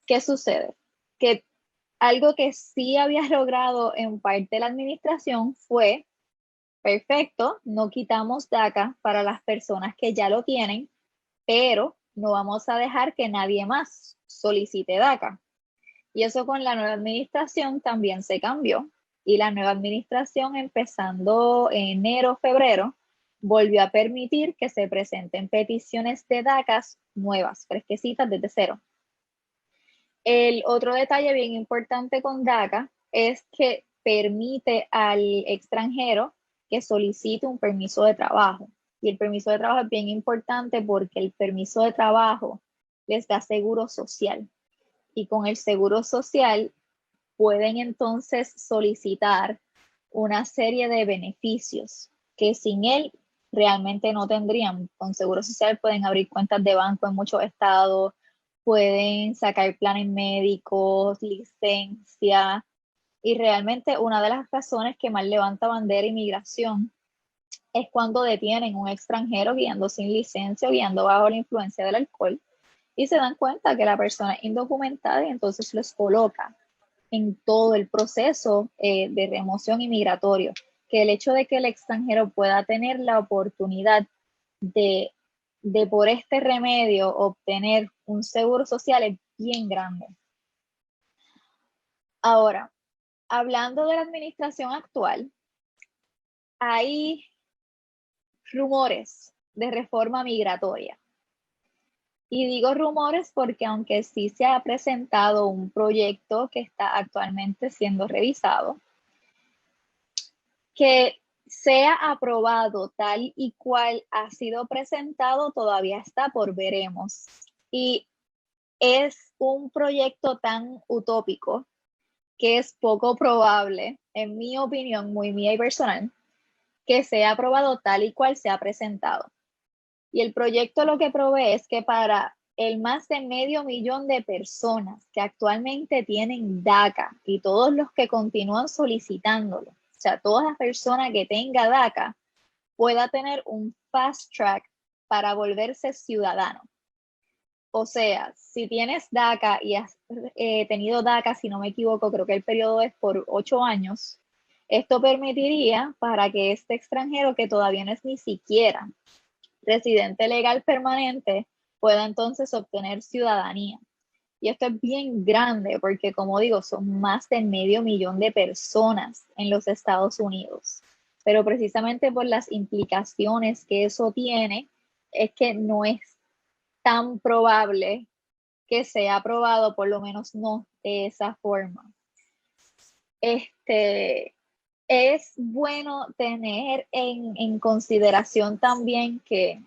¿Qué sucede? Que algo que sí había logrado en parte la administración fue: perfecto, no quitamos DACA para las personas que ya lo tienen, pero no vamos a dejar que nadie más solicite DACA. Y eso con la nueva administración también se cambió. Y la nueva administración, empezando en enero, febrero, volvió a permitir que se presenten peticiones de DACA nuevas, fresquecitas desde cero. El otro detalle bien importante con DACA es que permite al extranjero que solicite un permiso de trabajo. Y el permiso de trabajo es bien importante porque el permiso de trabajo les da seguro social. Y con el seguro social pueden entonces solicitar una serie de beneficios que sin él realmente no tendrían. Con seguro social pueden abrir cuentas de banco en muchos estados, pueden sacar planes médicos, licencia. Y realmente una de las razones que más levanta bandera inmigración es cuando detienen a un extranjero guiando sin licencia o guiando bajo la influencia del alcohol y se dan cuenta que la persona es indocumentada y entonces los coloca en todo el proceso de remoción y migratorio, que el hecho de que el extranjero pueda tener la oportunidad de por este remedio obtener un seguro social es bien grande. Ahora, hablando de la administración actual, hay rumores de reforma migratoria. Y digo rumores porque aunque sí se ha presentado un proyecto que está actualmente siendo revisado, que sea aprobado tal y cual ha sido presentado todavía está por veremos. Y es un proyecto tan utópico que es poco probable, en mi opinión, muy mía y personal, que sea aprobado tal y cual se ha presentado. Y el proyecto lo que provee es que para el más de 500,000 de personas que actualmente tienen DACA y todos los que continúan solicitándolo, o sea, toda la persona que tenga DACA pueda tener un fast track para volverse ciudadano. O sea, si tienes DACA y has tenido DACA, si no me equivoco, creo que el periodo es por 8 años, esto permitiría para que este extranjero que todavía no es ni siquiera residente legal permanente pueda entonces obtener ciudadanía. Y esto es bien grande porque, como digo, son más de 500,000 de personas en los Estados Unidos. Pero precisamente por las implicaciones que eso tiene, es que no es tan probable que sea aprobado, por lo menos no de esa forma. Es bueno tener en consideración también que,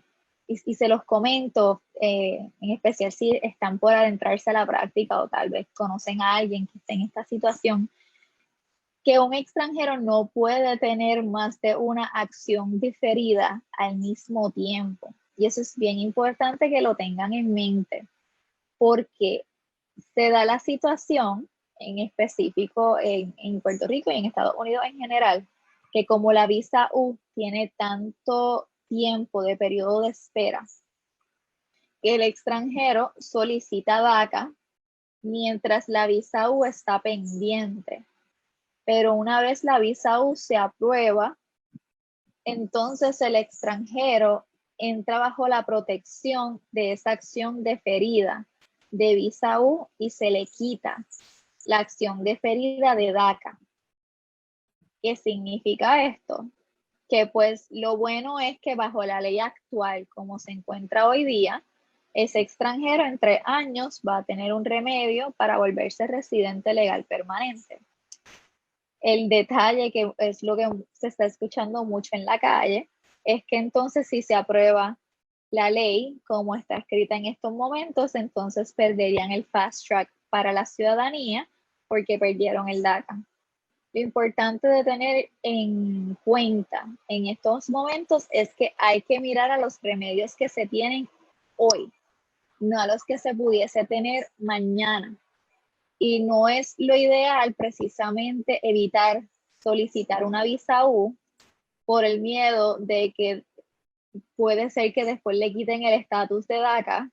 y se los comento, en especial si están por adentrarse a la práctica o tal vez conocen a alguien que esté en esta situación, que un extranjero no puede tener más de una acción diferida al mismo tiempo. Y eso es bien importante que lo tengan en mente, porque se da la situación en específico en Puerto Rico y en Estados Unidos en general, que como la visa U tiene tanto tiempo de periodo de espera, que el extranjero solicita DACA mientras la visa U está pendiente. Pero una vez la visa U se aprueba, entonces el extranjero entra bajo la protección de esa acción deferida de visa U y se le quita la acción deferida de DACA. ¿Qué significa esto? Que pues lo bueno es que bajo la ley actual, como se encuentra hoy día, ese extranjero en 3 años va a tener un remedio para volverse residente legal permanente. El detalle, que es lo que se está escuchando mucho en la calle, es que entonces si se aprueba la ley como está escrita en estos momentos, entonces perderían el fast track para la ciudadanía porque perdieron el DACA. Lo importante de tener en cuenta en estos momentos es que hay que mirar a los remedios que se tienen hoy, no a los que se pudiese tener mañana. Y no es lo ideal precisamente evitar solicitar una visa U por el miedo de que puede ser que después le quiten el estatus de DACA,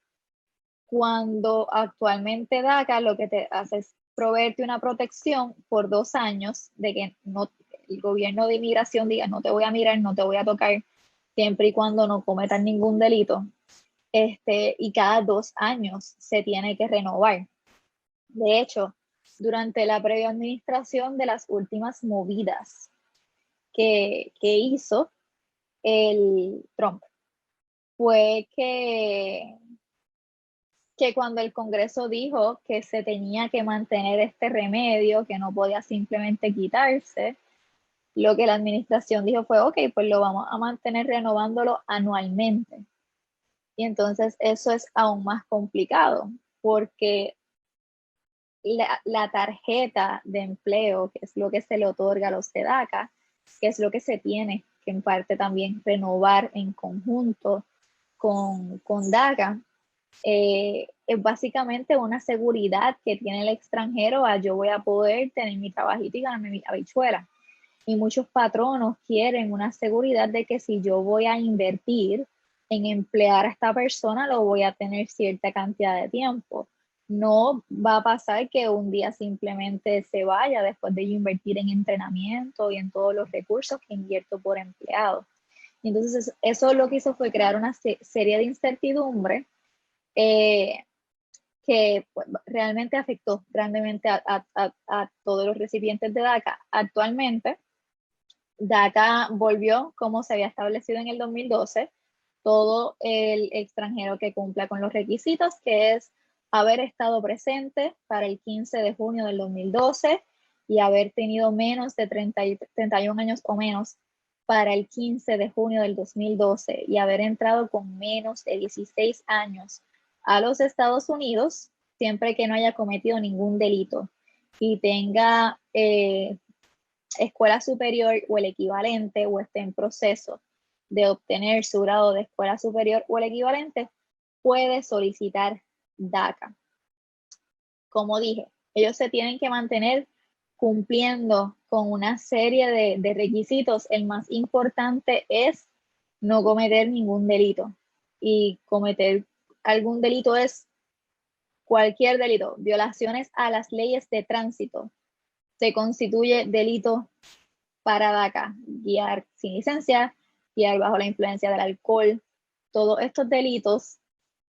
cuando actualmente DACA lo que te hace es proveerte una protección por 2 años de que no, el gobierno de inmigración diga no te voy a mirar, no te voy a tocar, siempre y cuando no cometas ningún delito. Y cada 2 años se tiene que renovar. De hecho, durante la previa administración de las últimas movidas que hizo el Trump, fue que cuando el Congreso dijo que se tenía que mantener este remedio, que no podía simplemente quitarse, lo que la administración dijo fue, ok, pues lo vamos a mantener renovándolo anualmente. Y entonces eso es aún más complicado, porque la tarjeta de empleo, que es lo que se le otorga a los de DACA, que es lo que se tiene que en parte también renovar en conjunto con DACA, es básicamente una seguridad que tiene el extranjero a yo voy a poder tener mi trabajito y ganarme mi habichuela. Y muchos patronos quieren una seguridad de que si yo voy a invertir en emplear a esta persona, lo voy a tener cierta cantidad de tiempo. No va a pasar que un día simplemente se vaya después de yo invertir en entrenamiento y en todos los recursos que invierto por empleado. Entonces, eso lo que hizo fue crear una serie de incertidumbre que pues, realmente afectó grandemente a todos los recipientes de DACA. Actualmente, DACA volvió como se había establecido en el 2012, todo el extranjero que cumpla con los requisitos, que es haber estado presente para el 15 de junio del 2012 y haber tenido menos de 31 años o menos para el 15 de junio del 2012 y haber entrado con menos de 16 años a los Estados Unidos, siempre que no haya cometido ningún delito y tenga escuela superior o el equivalente o esté en proceso de obtener su grado de escuela superior o el equivalente, puede solicitar DACA. Como dije, ellos se tienen que mantener cumpliendo con una serie de requisitos. El más importante es no cometer ningún delito. Y cometer algún delito es cualquier delito. Violaciones a las leyes de tránsito se constituye delito para DACA. Guiar sin licencia, guiar bajo la influencia del alcohol, todos estos delitos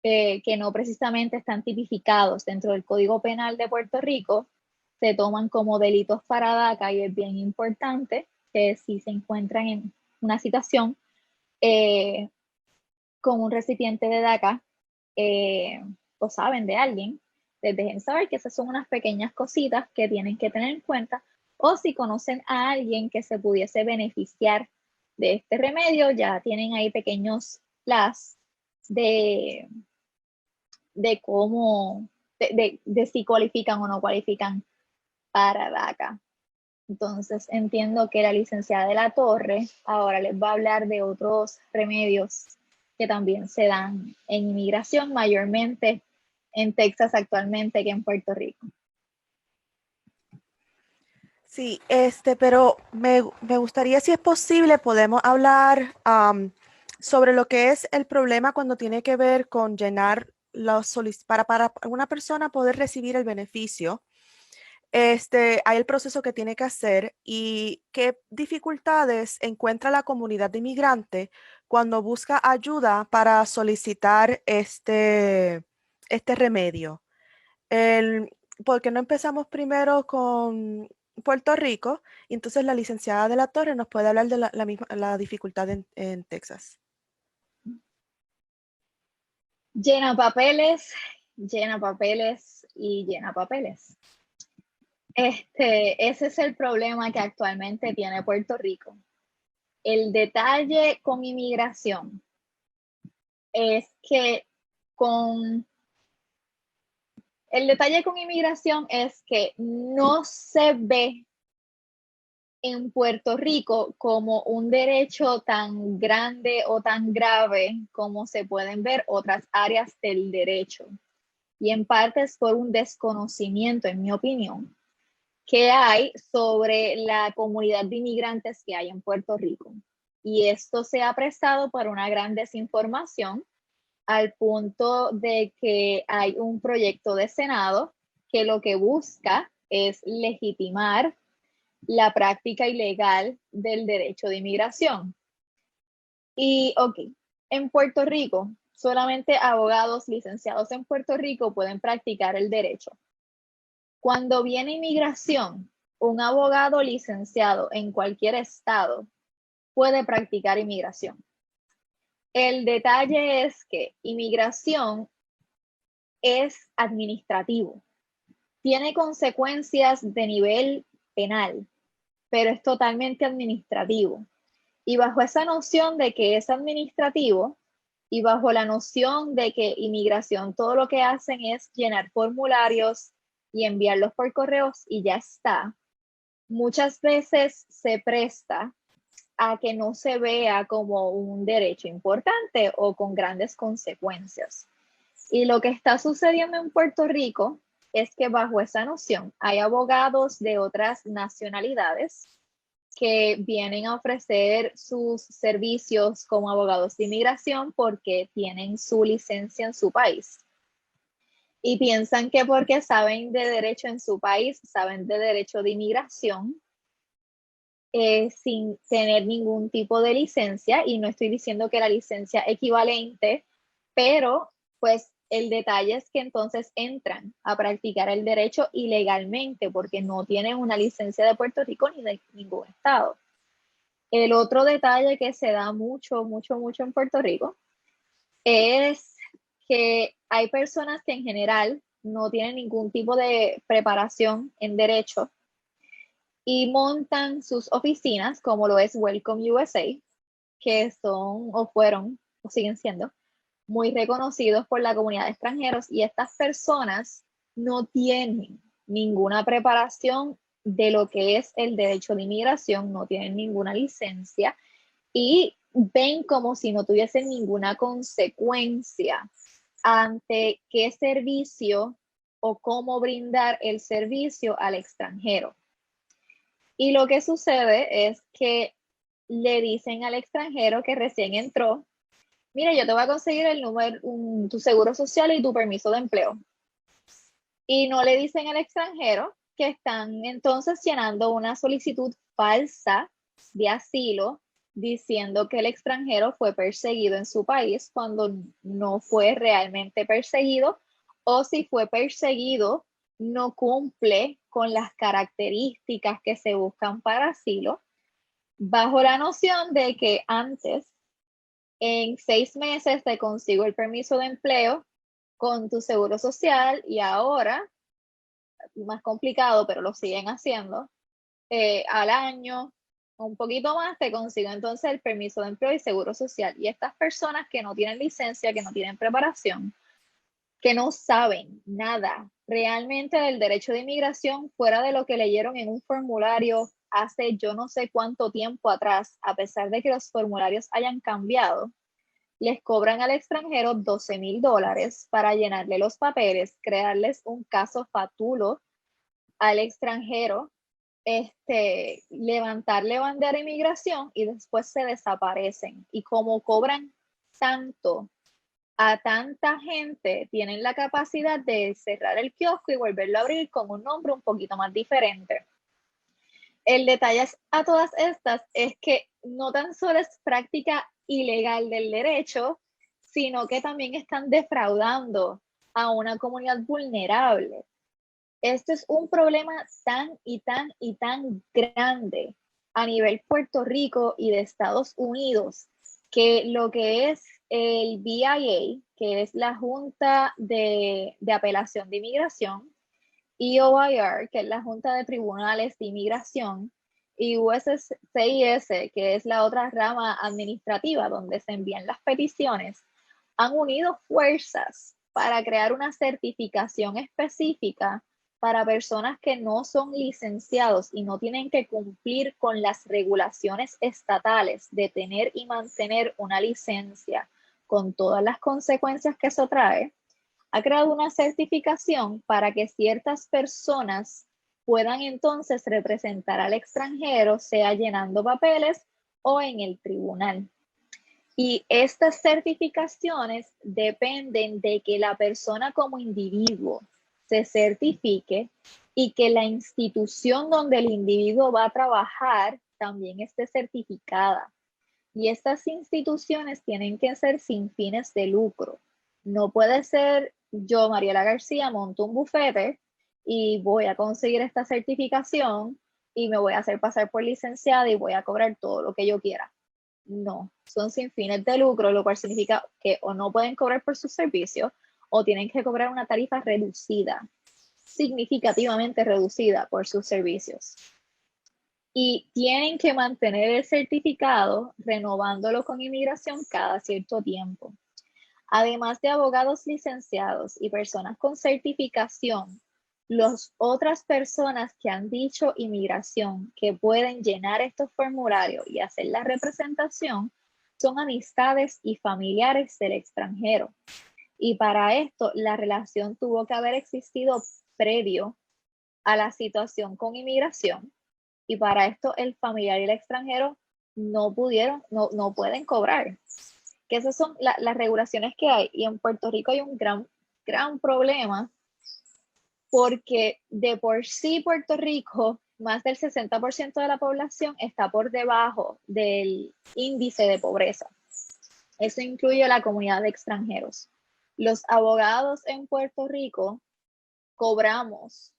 que no precisamente están tipificados dentro del Código Penal de Puerto Rico, se toman como delitos para DACA y es bien importante que si se encuentran en una situación con un recipiente de DACA o saben de alguien, les dejen saber que esas son unas pequeñas cositas que tienen que tener en cuenta, o si conocen a alguien que se pudiese beneficiar de este remedio, ya tienen ahí pequeños flash de cómo, de si cualifican o no cualifican para DACA. Entonces entiendo que la licenciada de la Torre ahora les va a hablar de otros remedios que también se dan en inmigración, mayormente en Texas actualmente que en Puerto Rico. Sí, pero me gustaría, si es posible, podemos hablar sobre lo que es el problema cuando tiene que ver con llenar los para una persona poder recibir el beneficio. Hay el proceso que tiene que hacer y qué dificultades encuentra la comunidad de inmigrante cuando busca ayuda para solicitar este remedio. ¿Por qué no empezamos primero con Puerto Rico? Y entonces la licenciada de la Torre nos puede hablar de la dificultad en Texas. Llena papeles y llena papeles. Ese es el problema que actualmente tiene Puerto Rico. El detalle con inmigración es que no se ve en Puerto Rico como un derecho tan grande o tan grave como se pueden ver otras áreas del derecho. Y en parte es por un desconocimiento, en mi opinión, que hay sobre la comunidad de inmigrantes que hay en Puerto Rico. Y esto se ha prestado para una gran desinformación al punto de que hay un proyecto de Senado que lo que busca es legitimar la práctica ilegal del derecho de inmigración. Y, en Puerto Rico, solamente abogados licenciados en Puerto Rico pueden practicar el derecho. Cuando viene inmigración, un abogado licenciado en cualquier estado puede practicar inmigración. El detalle es que inmigración es administrativo. Tiene consecuencias de nivel penal, pero es totalmente administrativo. Y bajo esa noción de que es administrativo y bajo la noción de que inmigración todo lo que hacen es llenar formularios y enviarlos por correos y ya está, muchas veces se presta a que no se vea como un derecho importante o con grandes consecuencias. Y lo que está sucediendo en Puerto Rico es que bajo esa noción hay abogados de otras nacionalidades que vienen a ofrecer sus servicios como abogados de inmigración porque tienen su licencia en su país. y piensan que porque saben de derecho en su país, saben de derecho de inmigración, sin tener ningún tipo de licencia, y no estoy diciendo que la licencia equivalente, pero pues el detalle es que entonces entran a practicar el derecho ilegalmente porque no tienen una licencia de Puerto Rico ni de ningún estado. El otro detalle que se da mucho en Puerto Rico es que hay personas que en general no tienen ningún tipo de preparación en derecho y montan sus oficinas, como lo es Welcome USA, que son o fueron o siguen siendo muy reconocidos por la comunidad de extranjeros, y estas personas no tienen ninguna preparación de lo que es el derecho de inmigración, no tienen ninguna licencia y ven como si no tuviesen ninguna consecuencia ante qué servicio o cómo brindar el servicio al extranjero. Y lo que sucede es que le dicen al extranjero que recién entró: mira, yo te voy a conseguir el número, tu seguro social y tu permiso de empleo. Y no le dicen al extranjero que están entonces llenando una solicitud falsa de asilo, diciendo que el extranjero fue perseguido en su país cuando no fue realmente perseguido, o si fue perseguido, no cumple con las características que se buscan para asilo, bajo la noción de que antes, en 6 meses te consigo el permiso de empleo con tu seguro social, y ahora, más complicado, pero lo siguen haciendo, al año, un poquito más, te consigo entonces el permiso de empleo y seguro social. Y estas personas que no tienen licencia, que no tienen preparación, que no saben nada realmente del derecho de inmigración fuera de lo que leyeron en un formulario hace yo no sé cuánto tiempo atrás, a pesar de que los formularios hayan cambiado, les cobran al extranjero $12,000 para llenarle los papeles, crearles un caso fatulo al extranjero, levantarle bandera de inmigración, y después se desaparecen. Y como cobran tanto a tanta gente, tienen la capacidad de cerrar el kiosco y volverlo a abrir con un nombre un poquito más diferente. El detalle a todas estas es que no tan solo es práctica ilegal del derecho, sino que también están defraudando a una comunidad vulnerable. Esto es un problema tan grande a nivel Puerto Rico y de Estados Unidos, que lo que es el BIA, que es la Junta de Apelación de Inmigración, EOIR, que es la Junta de Tribunales de Inmigración, y USCIS, que es la otra rama administrativa donde se envían las peticiones, han unido fuerzas para crear una certificación específica para personas que no son licenciados y no tienen que cumplir con las regulaciones estatales de tener y mantener una licencia con todas las consecuencias que eso trae. Ha creado una certificación para que ciertas personas puedan entonces representar al extranjero, sea llenando papeles o en el tribunal. Y estas certificaciones dependen de que la persona como individuo se certifique y que la institución donde el individuo va a trabajar también esté certificada. Y estas instituciones tienen que ser sin fines de lucro. No puede ser yo, Mariela García, monto un bufete y voy a conseguir esta certificación y me voy a hacer pasar por licenciada y voy a cobrar todo lo que yo quiera. No, son sin fines de lucro, lo cual significa que o no pueden cobrar por sus servicios o tienen que cobrar una tarifa reducida, significativamente reducida por sus servicios. Y tienen que mantener el certificado renovándolo con inmigración cada cierto tiempo. Además de abogados licenciados y personas con certificación, las otras personas que han dicho inmigración que pueden llenar estos formularios y hacer la representación son amistades y familiares del extranjero. Y para esto, la relación tuvo que haber existido previo a la situación con inmigración. Y para esto, el familiar y el extranjero no pueden cobrar. Que esas son las regulaciones que hay. Y en Puerto Rico hay un gran gran problema porque de por sí Puerto Rico, más del 60% de la población está por debajo del índice de pobreza. Eso incluye la comunidad de extranjeros. Los abogados en Puerto Rico cobramos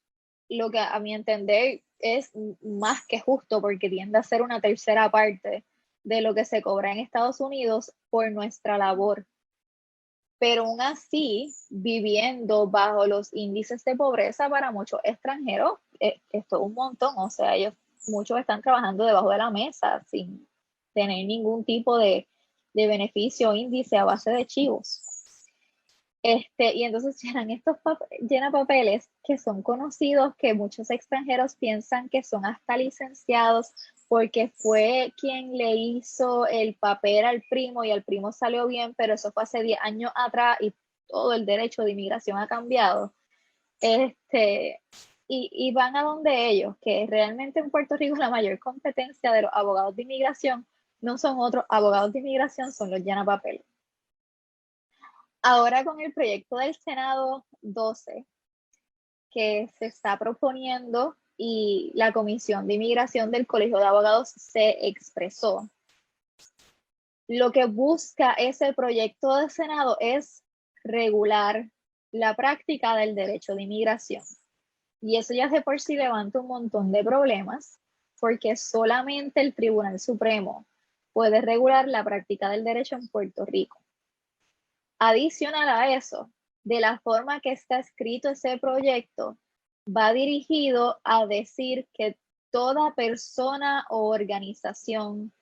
lo que a mi entender es más que justo porque tiende a ser una tercera parte de lo que se cobra en Estados Unidos por nuestra labor. Pero aún así, viviendo bajo los índices de pobreza para muchos extranjeros, esto es un montón. O sea, muchos están trabajando debajo de la mesa sin tener ningún tipo de beneficio o índice a base de chivos. Y entonces llena papeles que son conocidos, que muchos extranjeros piensan que son hasta licenciados porque fue quien le hizo el papel al primo y al primo salió bien, pero eso fue hace 10 años atrás y todo el derecho de inmigración ha cambiado. Y van a donde ellos, que realmente en Puerto Rico la mayor competencia de los abogados de inmigración no son otros abogados de inmigración, son los llena papeles. Ahora con el proyecto del Senado 12 que se está proponiendo y la Comisión de Inmigración del Colegio de Abogados se expresó, lo que busca ese proyecto de Senado es regular la práctica del derecho de inmigración. Y eso ya de por sí levanta un montón de problemas, porque solamente el Tribunal Supremo puede regular la práctica del derecho en Puerto Rico. Adicional a eso, de la forma que está escrito ese proyecto, va dirigido a decir que toda persona o organización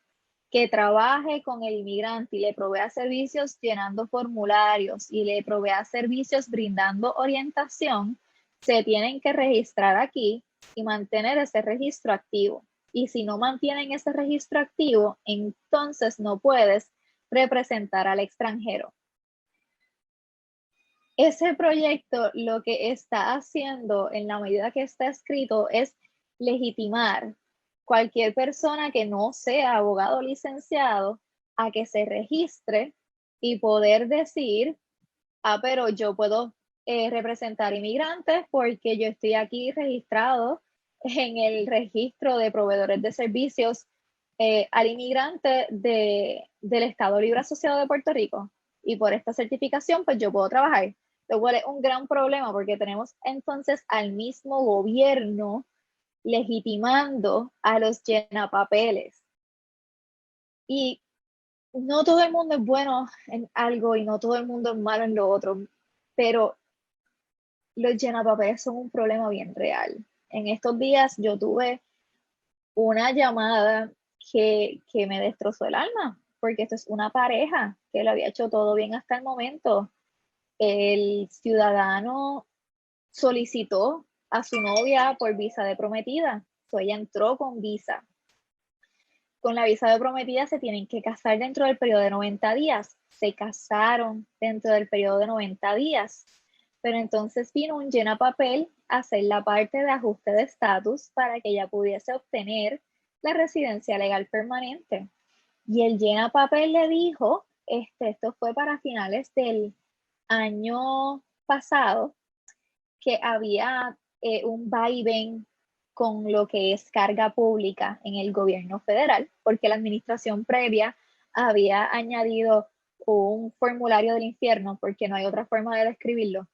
que trabaje con el inmigrante y le provea servicios llenando formularios y le provea servicios brindando orientación, se tienen que registrar aquí y mantener ese registro activo. Y si no mantienen ese registro activo, entonces no puedes representar al extranjero. Ese proyecto lo que está haciendo en la medida que está escrito es legitimar cualquier persona que no sea abogado licenciado a que se registre y poder decir, pero yo puedo representar inmigrantes porque yo estoy aquí registrado en el registro de proveedores de servicios al inmigrante del Estado Libre Asociado de Puerto Rico. Y por esta certificación, pues yo puedo trabajar. Lo cual es un gran problema porque tenemos entonces al mismo gobierno legitimando a los llenapapeles. Y no todo el mundo es bueno en algo y no todo el mundo es malo en lo otro, pero los llenapapeles son un problema bien real. En estos días yo tuve una llamada que me destrozó el alma, porque esto es una pareja que lo había hecho todo bien hasta el momento. El ciudadano solicitó a su novia por visa de prometida. Ella entró con visa. Con la visa de prometida se tienen que casar dentro del periodo de 90 días. Se casaron dentro del periodo de 90 días. Pero entonces vino un llenapapel a hacer la parte de ajuste de estatus para que ella pudiese obtener la residencia legal permanente. Y el llenapapel le dijo, esto fue para finales del año pasado, que había un vaivén con lo que es carga pública en el gobierno federal, porque la administración previa había añadido un formulario del infierno, porque no hay otra forma de describirlo.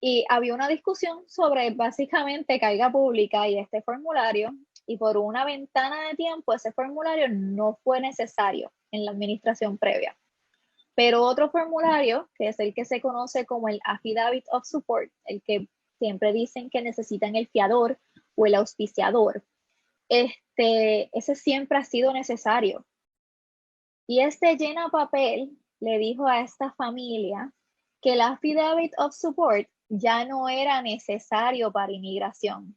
Y había una discusión sobre básicamente carga pública y este formulario, y por una ventana de tiempo ese formulario no fue necesario en la administración previa. Pero otro formulario, que es el que se conoce como el Affidavit of Support, el que siempre dicen que necesitan el fiador o el auspiciador, ese siempre ha sido necesario. Y este llenapapel le dijo a esta familia que el Affidavit of Support ya no era necesario para inmigración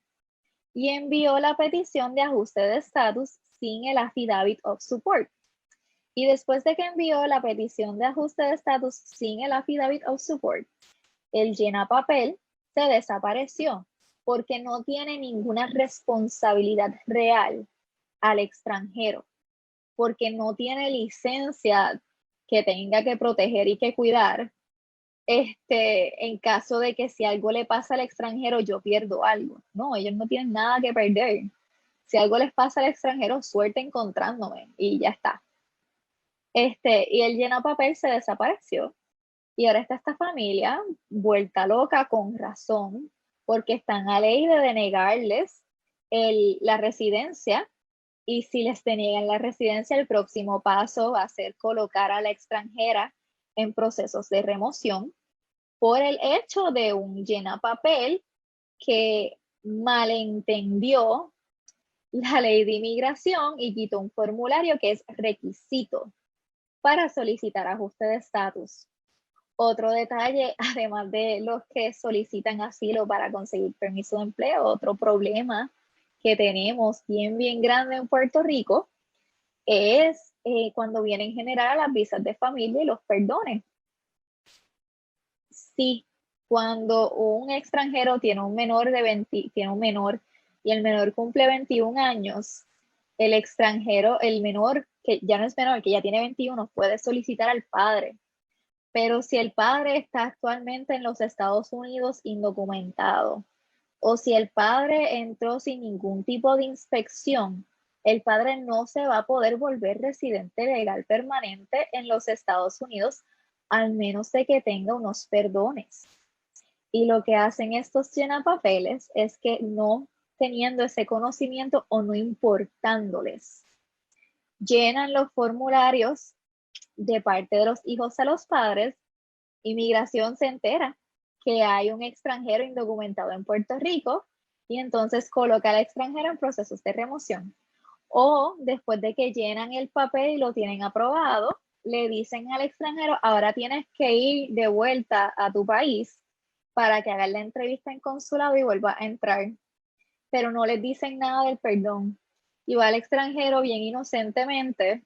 y envió la petición de ajuste de estatus sin el Affidavit of Support. Y después de que envió la petición de ajuste de estatus sin el Affidavit of Support, el llenapapel se desapareció porque no tiene ninguna responsabilidad real al extranjero, porque no tiene licencia que tenga que proteger y que cuidar, en caso de que si algo le pasa al extranjero, yo pierdo algo. No, ellos no tienen nada que perder. Si algo les pasa al extranjero, suerte encontrándome y ya está. Y el llenapapel se desapareció. Y ahora está esta familia vuelta loca con razón, porque están a ley de denegarles la residencia. Y si les deniegan la residencia, el próximo paso va a ser colocar a la extranjera en procesos de remoción por el hecho de un llenapapel que malentendió la ley de inmigración y quitó un formulario que es requisito para solicitar ajuste de estatus. Otro detalle, además de los que solicitan asilo para conseguir permiso de empleo, otro problema que tenemos bien grande en Puerto Rico es cuando vienen a generar las visas de familia y los perdones. Sí, cuando un extranjero tiene un menor y el menor cumple 21 años, el extranjero, el menor, que ya no es menor, que ya tiene 21, puede solicitar al padre. Pero si el padre está actualmente en los Estados Unidos indocumentado, o si el padre entró sin ningún tipo de inspección, el padre no se va a poder volver residente legal permanente en los Estados Unidos, al menos de que tenga unos perdones. Y lo que hacen estos llenapapeles es que no teniendo ese conocimiento o no importándoles, llenan los formularios de parte de los hijos a los padres. Inmigración se entera que hay un extranjero indocumentado en Puerto Rico y entonces coloca al extranjero en procesos de remoción. O después de que llenan el papel y lo tienen aprobado, le dicen al extranjero, ahora tienes que ir de vuelta a tu país para que hagan la entrevista en consulado y vuelva a entrar. Pero no les dicen nada del perdón. Y va el extranjero bien inocentemente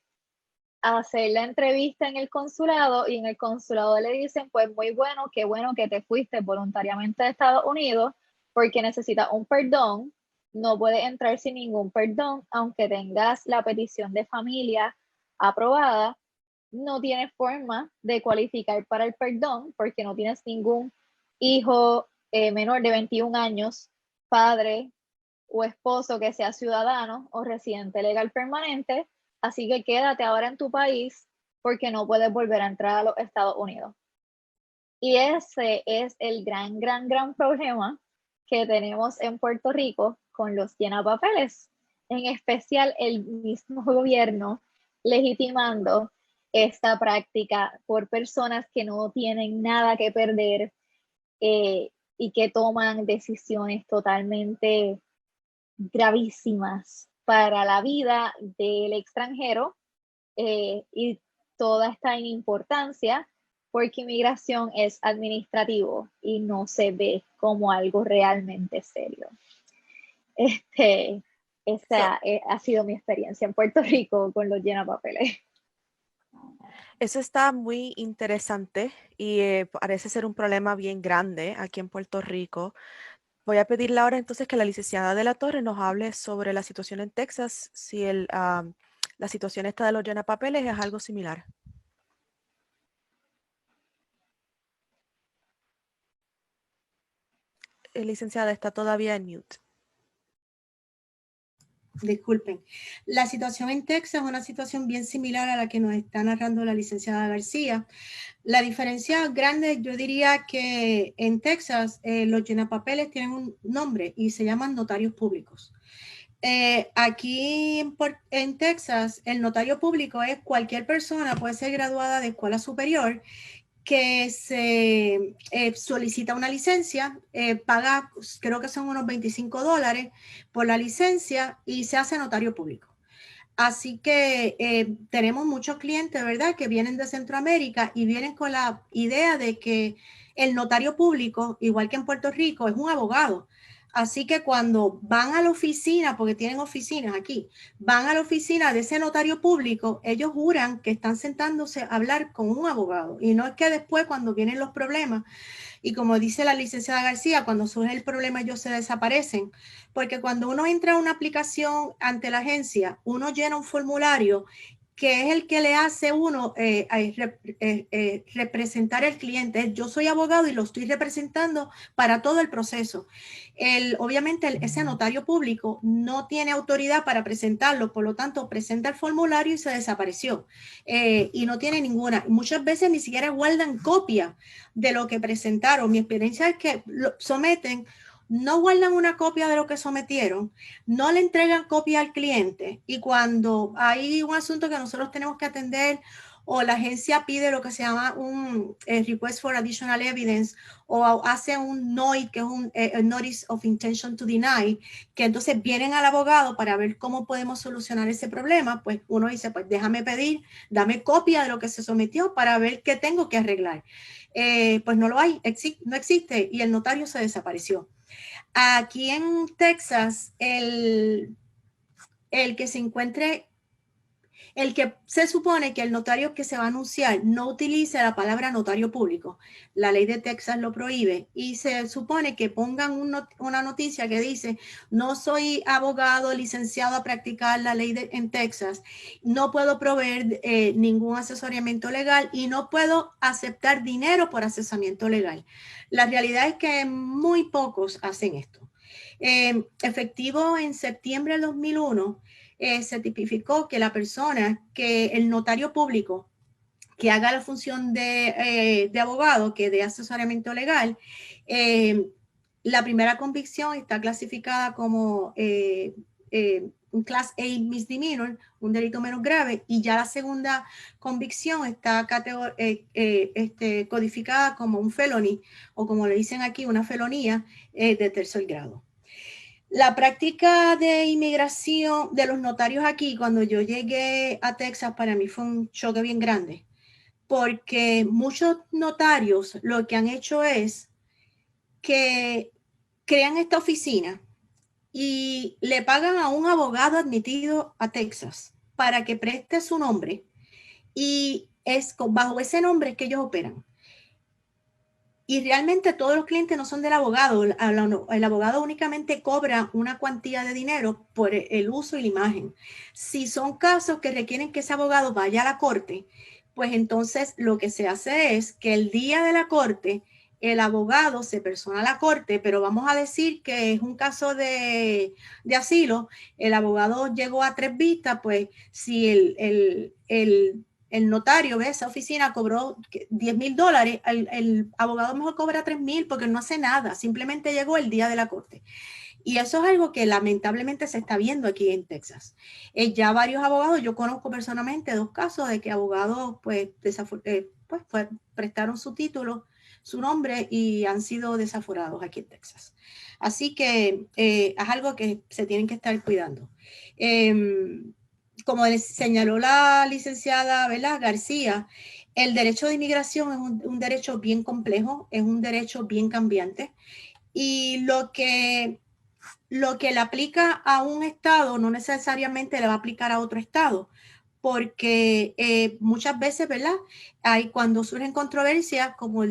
a hacer la entrevista en el consulado y en el consulado le dicen, pues muy bueno, qué bueno que te fuiste voluntariamente de Estados Unidos porque necesitas un perdón, no puedes entrar sin ningún perdón, aunque tengas la petición de familia aprobada, no tienes forma de cualificar para el perdón porque no tienes ningún hijo menor de 21 años, padre o esposo que sea ciudadano o residente legal permanente. Así que quédate ahora en tu país porque no puedes volver a entrar a los Estados Unidos. Y ese es el gran problema que tenemos en Puerto Rico con los llenapapeles. En especial el mismo gobierno legitimando esta práctica por personas que no tienen nada que perder y que toman decisiones totalmente gravísimas para la vida del extranjero y toda esta importancia porque inmigración es administrativo y no se ve como algo realmente serio. Esa ha sido mi experiencia en Puerto Rico con los llenapapeles. Eso está muy interesante y parece ser un problema bien grande aquí en Puerto Rico. Voy a pedirle ahora entonces que la licenciada de la Torre nos hable sobre la situación en Texas, si la situación esta de los llenapapeles es algo similar. Licenciada, está todavía en mute. Disculpen. La situación en Texas es una situación bien similar a la que nos está narrando la licenciada García. La diferencia grande, yo diría que en Texas los llenapapeles tienen un nombre y se llaman notarios públicos. Aquí en Texas, el notario público es cualquier persona, puede ser graduada de escuela superior, que se solicita una licencia, paga, creo que son unos $25 por la licencia y se hace notario público. Así que tenemos muchos clientes, ¿verdad?, que vienen de Centroamérica y vienen con la idea de que el notario público, igual que en Puerto Rico, es un abogado. Así que cuando van a la oficina, porque tienen oficinas aquí, van a la oficina de ese notario público, ellos juran que están sentándose a hablar con un abogado. Y no es que después, cuando vienen los problemas, y como dice la licenciada García, cuando surge el problema ellos se desaparecen. Porque cuando uno entra a una aplicación ante la agencia, uno llena un formulario que es el que le hace uno representar al cliente. Yo soy abogado y lo estoy representando para todo el proceso. Obviamente ese notario público no tiene autoridad para presentarlo, por lo tanto presenta el formulario y se desapareció, y no tiene ninguna. Muchas veces ni siquiera guardan copia de lo que presentaron. Mi experiencia es que lo someten, no guardan una copia de lo que sometieron, no le entregan copia al cliente, y cuando hay un asunto que nosotros tenemos que atender o la agencia pide lo que se llama un Request for Additional Evidence o hace un NOI, que es un Notice of Intention to Deny, que entonces vienen al abogado para ver cómo podemos solucionar ese problema, pues uno dice, pues déjame pedir, dame copia de lo que se sometió para ver qué tengo que arreglar. Pues no lo hay, no existe, y el notario se desapareció. Aquí en Texas, el que se encuentre, el que se supone que el notario que se va a anunciar no utilice la palabra notario público. La ley de Texas lo prohíbe y se supone que pongan una noticia que dice: no soy abogado licenciado a practicar la ley en Texas, no puedo proveer ningún asesoramiento legal y no puedo aceptar dinero por asesoramiento legal. La realidad es que muy pocos hacen esto. Efectivo en septiembre del 2001, se tipificó que la persona, que el notario público que haga la función de abogado, que dé asesoramiento legal, la primera convicción está clasificada como un Class A misdemeanor, un delito menos grave, y ya la segunda convicción está codificada como un felony, o como le dicen aquí, una felonía de tercer grado. La práctica de inmigración de los notarios aquí, cuando yo llegué a Texas, para mí fue un choque bien grande, porque muchos notarios lo que han hecho es que crean esta oficina y le pagan a un abogado admitido a Texas para que preste su nombre, y es bajo ese nombre que ellos operan. Y realmente todos los clientes no son del abogado. El abogado únicamente cobra una cuantía de dinero por el uso y la imagen. Si son casos que requieren que ese abogado vaya a la corte, pues entonces lo que se hace es que el día de la corte, el abogado se persona a la corte, pero vamos a decir que es un caso de asilo, el abogado llegó a 3 vistas, pues si el notario de esa oficina cobró $10,000, el abogado mejor cobra $3,000 porque no hace nada, simplemente llegó el día de la corte. Y eso es algo que lamentablemente se está viendo aquí en Texas. Ya varios abogados, yo conozco personalmente 2 casos de que abogados pues prestaron su título, su nombre, y han sido desaforados aquí en Texas. Así que es algo que se tienen que estar cuidando. Como señaló la licenciada, ¿verdad?, García, el derecho de inmigración es un derecho bien complejo, es un derecho bien cambiante, y lo que le aplica a un estado no necesariamente le va a aplicar a otro estado, porque muchas veces, ¿verdad?, cuando surgen controversias, como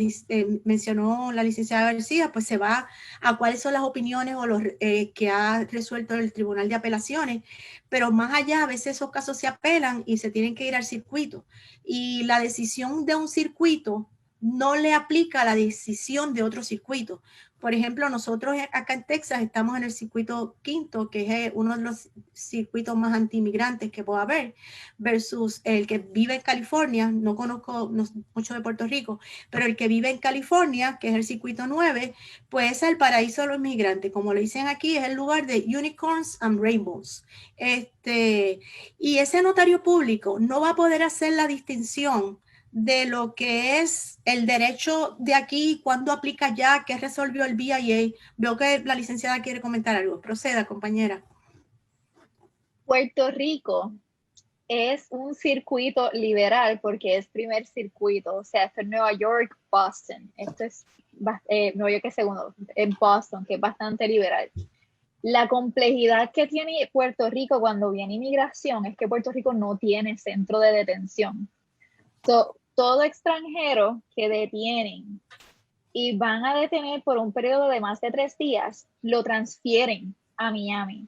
mencionó la licenciada García, pues se va a cuáles son las opiniones o los que ha resuelto el Tribunal de Apelaciones, pero más allá, a veces esos casos se apelan y se tienen que ir al circuito, y la decisión de un circuito no le aplica a la decisión de otro circuito. Por ejemplo, nosotros acá en Texas estamos en el circuito quinto, que es uno de los circuitos más anti-inmigrantes que pueda haber, versus el que vive en California. No conozco mucho de Puerto Rico, pero el que vive en California, que es el circuito 9, pues es el paraíso de los inmigrantes. Como le dicen aquí, es el lugar de unicorns and rainbows. Y ese notario público no va a poder hacer la distinción de lo que es el derecho de aquí, cuándo aplica ya, qué resolvió el BIA. Veo que la licenciada quiere comentar algo. Proceda, compañera. Puerto Rico es un circuito liberal porque es primer circuito, o sea, esto es Nueva York, Boston, esto es Nueva York es segundo, en Boston, que es bastante liberal. La complejidad que tiene Puerto Rico cuando viene inmigración es que Puerto Rico no tiene centro de detención. Todo extranjero que detienen y van a detener por un periodo de más de 3 días, lo transfieren a Miami.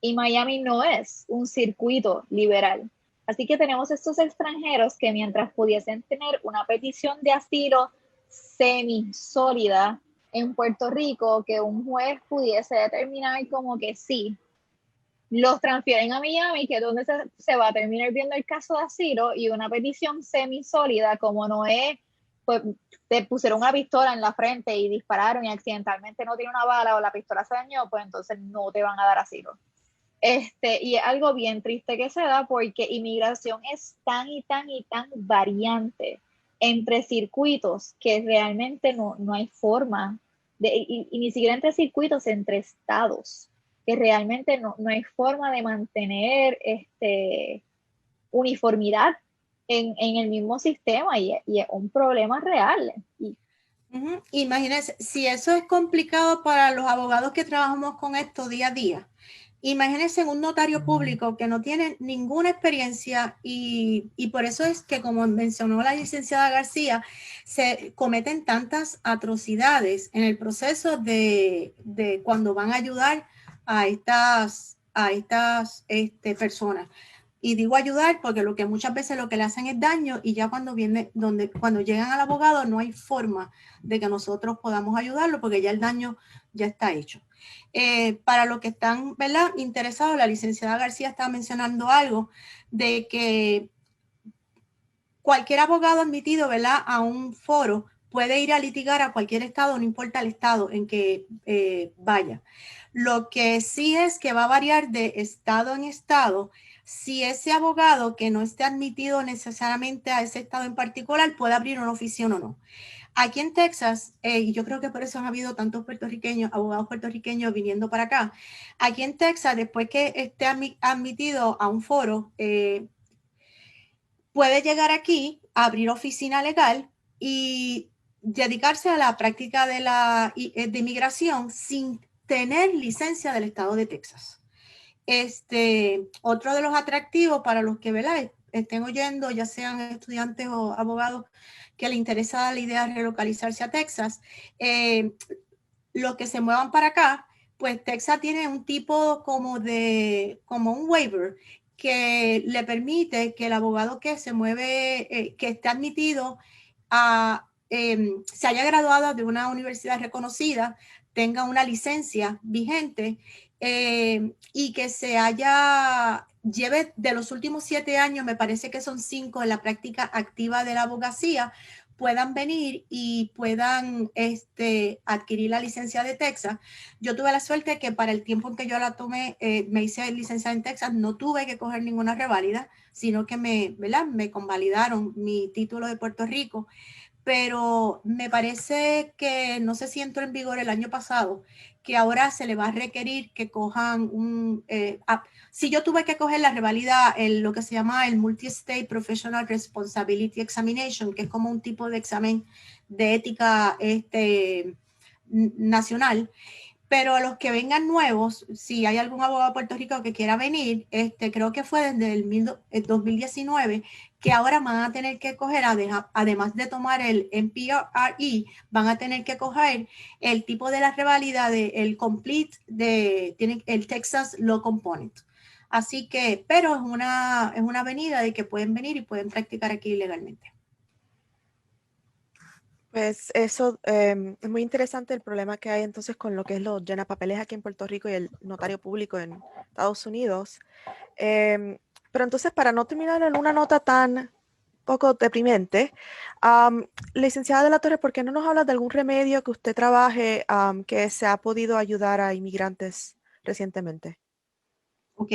Y Miami no es un circuito liberal. Así que tenemos estos extranjeros que mientras pudiesen tener una petición de asilo semi-sólida en Puerto Rico, que un juez pudiese determinar como que sí, los transfieren a Miami, que es donde se va a terminar viendo el caso de asilo, y una petición semisólida, como no es, pues te pusieron una pistola en la frente y dispararon y accidentalmente no tiene una bala o la pistola se dañó, pues entonces no te van a dar asilo. Y es algo bien triste que se da porque inmigración es tan y tan y tan variante entre circuitos que realmente no hay forma, y ni siquiera entre circuitos, entre estados, que realmente no hay forma de mantener uniformidad en el mismo sistema, y es un problema real. Imagínense, si eso es complicado para los abogados que trabajamos con esto día a día, imagínense un notario público que no tiene ninguna experiencia y por eso es que, como mencionó la licenciada García, se cometen tantas atrocidades en el proceso de cuando van a ayudar a estas personas. Y digo ayudar porque muchas veces lo que le hacen es daño, y ya cuando llegan al abogado no hay forma de que nosotros podamos ayudarlo porque ya el daño ya está hecho. Para los que están, ¿verdad?, interesados, la licenciada García estaba mencionando algo de que cualquier abogado admitido, ¿verdad?, a un foro puede ir a litigar a cualquier estado, no importa el estado en que vaya. Lo que sí es que va a variar de estado en estado si ese abogado que no esté admitido necesariamente a ese estado en particular puede abrir una oficina o no. Aquí en Texas, y yo creo que por eso han habido tantos abogados puertorriqueños viniendo para acá. Aquí en Texas, después que esté admitido a un foro, puede llegar aquí, abrir oficina legal y dedicarse a la práctica de inmigración sin tener licencia del estado de Texas. Otro de los atractivos para los que, ¿verdad?, estén oyendo, ya sean estudiantes o abogados que les interesa la idea de relocalizarse a Texas, los que se muevan para acá, pues Texas tiene un tipo como un waiver que le permite que el abogado que se mueve, que esté admitido se haya graduado de una universidad reconocida, tenga una licencia vigente, y que lleve de los últimos 7 años, me parece que son 5 en la práctica activa de la abogacía, puedan venir y puedan adquirir la licencia de Texas. Yo tuve la suerte que para el tiempo en que yo la tomé, me hice licenciada en Texas, no tuve que coger ninguna reválida, sino que me convalidaron mi título de Puerto Rico. Pero me parece que, no sé si entró en vigor el año pasado, que ahora se le va a requerir que cojan si yo tuve que coger la reválida, lo que se llama el Multi-State Professional Responsibility Examination, que es como un tipo de examen de ética nacional. Pero a los que vengan nuevos, si hay algún abogado de Puerto Rico que quiera venir, creo que fue desde el 2019, que ahora van a tener que coger, además de tomar el NPRE, van a tener que coger el tipo de la reválida el complete tienen el Texas Law Component. Así que, pero es una avenida de que pueden venir y pueden practicar aquí legalmente. Pues eso es muy interesante el problema que hay entonces con lo que es los llenapapeles aquí en Puerto Rico y el notario público en Estados Unidos. Pero entonces, para no terminar en una nota tan poco deprimente, licenciada de la Torre, ¿por qué no nos habla de algún remedio que usted trabaje que se ha podido ayudar a inmigrantes recientemente? Ok,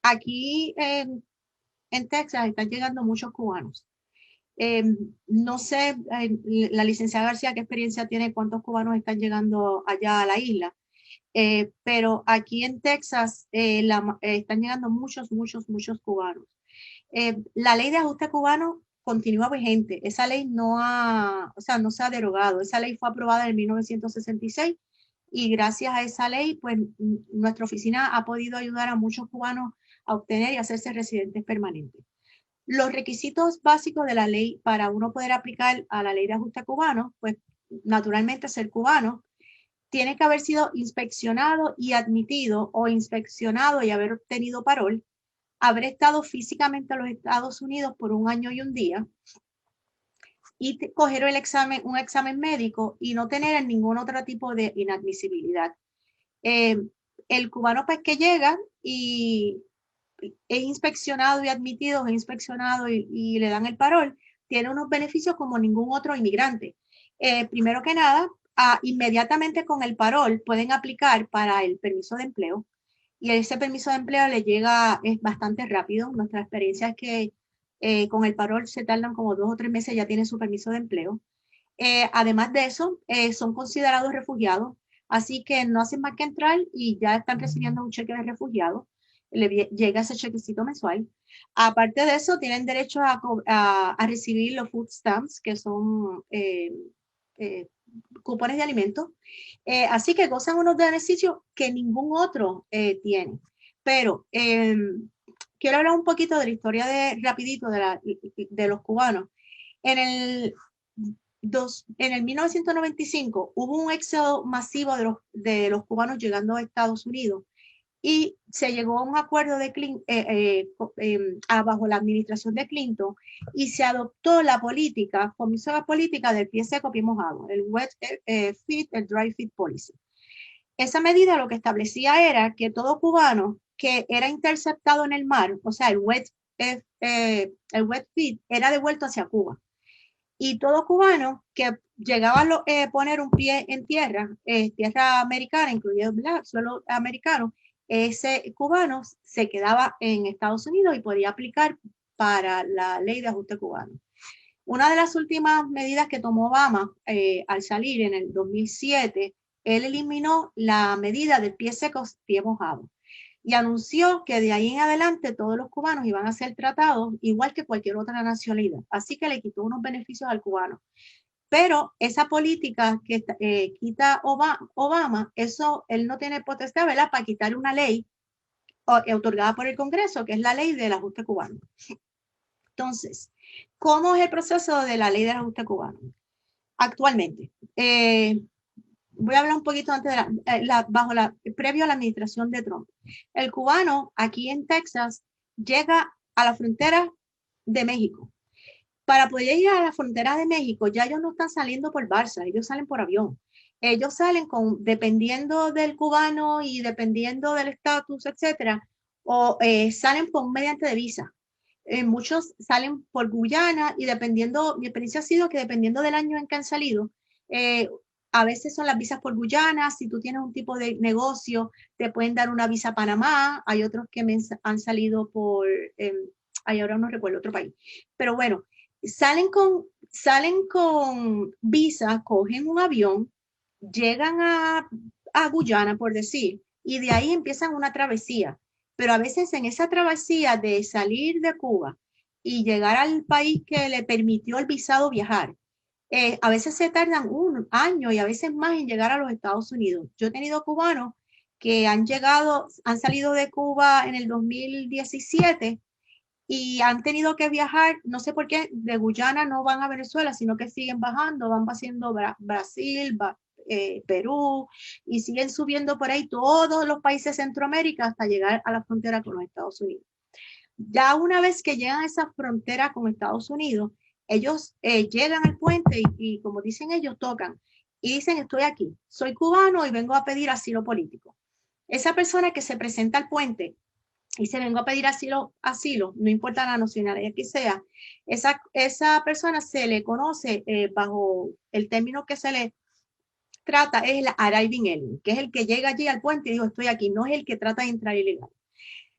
aquí en Texas están llegando muchos cubanos. No sé, la licenciada García, qué experiencia tiene, cuántos cubanos están llegando allá a la isla, pero aquí en Texas están llegando muchos cubanos. La ley de ajuste cubano continúa vigente. Esa ley no se ha derogado. Esa ley fue aprobada en 1966 y gracias a esa ley, pues nuestra oficina ha podido ayudar a muchos cubanos a obtener y hacerse residentes permanentes. Los requisitos básicos de la ley para uno poder aplicar a la ley de ajuste cubano, pues naturalmente ser cubano, tiene que haber sido inspeccionado y admitido, o inspeccionado y haber obtenido parol, haber estado físicamente en los Estados Unidos por 1 año y 1 día y coger un examen médico y no tener ningún otro tipo de inadmisibilidad. El cubano pues que llega y es inspeccionado y admitido, es inspeccionado y le dan el parol, tiene unos beneficios como ningún otro inmigrante. Primero que nada, inmediatamente con el parol pueden aplicar para el permiso de empleo y ese permiso de empleo le llega, es bastante rápido. Nuestra experiencia es que con el parol se tardan como 2 o 3 meses, ya tienen su permiso de empleo. Además de eso, son considerados refugiados, así que no hacen más que entrar y ya están recibiendo un cheque de refugiado. Llega ese chequecito mensual. Aparte de eso, tienen derecho a recibir los food stamps, que son cupones de alimentos. Así que gozan unos beneficios que ningún otro tiene. Pero quiero hablar un poquito de la historia rapidito de los cubanos. En el 1995 hubo un éxodo masivo de los cubanos llegando a Estados Unidos y se llegó a un acuerdo bajo la administración de Clinton y se adoptó comenzó la política del pie seco, pie mojado, el wet feet, el dry feet policy. Esa medida lo que establecía era que todo cubano que era interceptado en el mar, o sea, el wet feet, era devuelto hacia Cuba. Y todo cubano que llegaba a poner un pie en tierra americana, incluido suelo americano, ese cubano se quedaba en Estados Unidos y podía aplicar para la ley de ajuste cubano. Una de las últimas medidas que tomó Obama al salir en el 2007, él eliminó la medida del pie seco, pie mojado y anunció que de ahí en adelante todos los cubanos iban a ser tratados igual que cualquier otra nacionalidad. Así que le quitó unos beneficios al cubano. Pero esa política que quita Obama, eso él no tiene potestad, ¿verdad?, para quitar una ley otorgada por el Congreso, que es la ley del ajuste cubano. Entonces, ¿cómo es el proceso de la ley del ajuste cubano? Actualmente, voy a hablar un poquito antes previo a la administración de Trump. El cubano aquí en Texas llega a la frontera de México. Para poder ir a la frontera de México, ya ellos no están saliendo por balsa, ellos salen por avión. Ellos salen dependiendo del cubano y dependiendo del estatus, etcétera, o salen mediante de visa. Muchos salen por Guyana y mi experiencia ha sido que dependiendo del año en que han salido, a veces son las visas por Guyana. Si tú tienes un tipo de negocio, te pueden dar una visa a Panamá. Hay otros que han salido por, ahora no recuerdo otro país. Pero bueno, salen con visa, cogen un avión, llegan a Guyana, por decir, y de ahí empiezan una travesía. Pero a veces en esa travesía de salir de Cuba y llegar al país que le permitió el visado viajar, a veces se tardan 1 año y a veces más en llegar a los Estados Unidos. Yo he tenido cubanos que han salido de Cuba en el 2017 y han tenido que viajar, no sé por qué, de Guyana no van a Venezuela, sino que siguen bajando, van haciendo Brasil, Perú, y siguen subiendo por ahí todos los países de Centroamérica hasta llegar a la frontera con los Estados Unidos. Ya una vez que llegan a esa frontera con Estados Unidos, ellos llegan al puente y como dicen ellos, tocan y dicen: estoy aquí, soy cubano y vengo a pedir asilo político. Esa persona que se presenta al puente y dice: vengo a pedir asilo, no importa la nacionalidad que sea, esa persona se le conoce bajo el término que se le trata, es el arriving alien, que es el que llega allí al puente y dijo: estoy aquí, no es el que trata de entrar ilegal.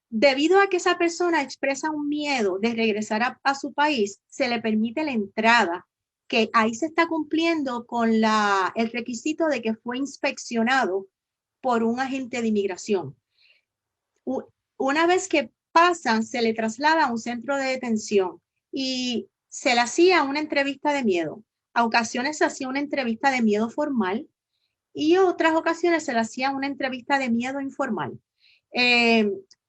Debido a que esa persona expresa un miedo de regresar a su país, se le permite la entrada, que ahí se está cumpliendo con el requisito de que fue inspeccionado por un agente de inmigración. Una vez que pasan, se le traslada a un centro de detención y se le hacía una entrevista de miedo. A ocasiones se hacía una entrevista de miedo formal y otras ocasiones se le hacía una entrevista de miedo informal.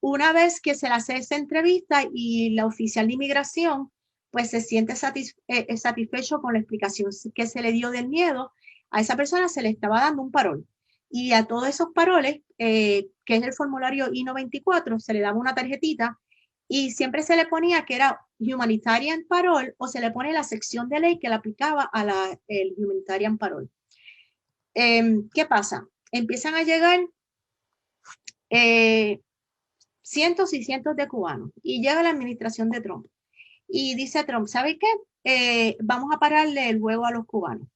Una vez que se le hace esa entrevista y la oficial de inmigración pues se siente satisfecho con la explicación que se le dio del miedo, a esa persona se le estaba dando un parol. Y a todos esos paroles, que es el formulario I-94, se le daba una tarjetita y siempre se le ponía que era humanitarian parole o se le pone la sección de ley que le aplicaba a el humanitarian parole. ¿Qué pasa? Empiezan a llegar cientos y cientos de cubanos y llega la administración de Trump y dice Trump, ¿sabe qué? Vamos a pararle el juego a los cubanos.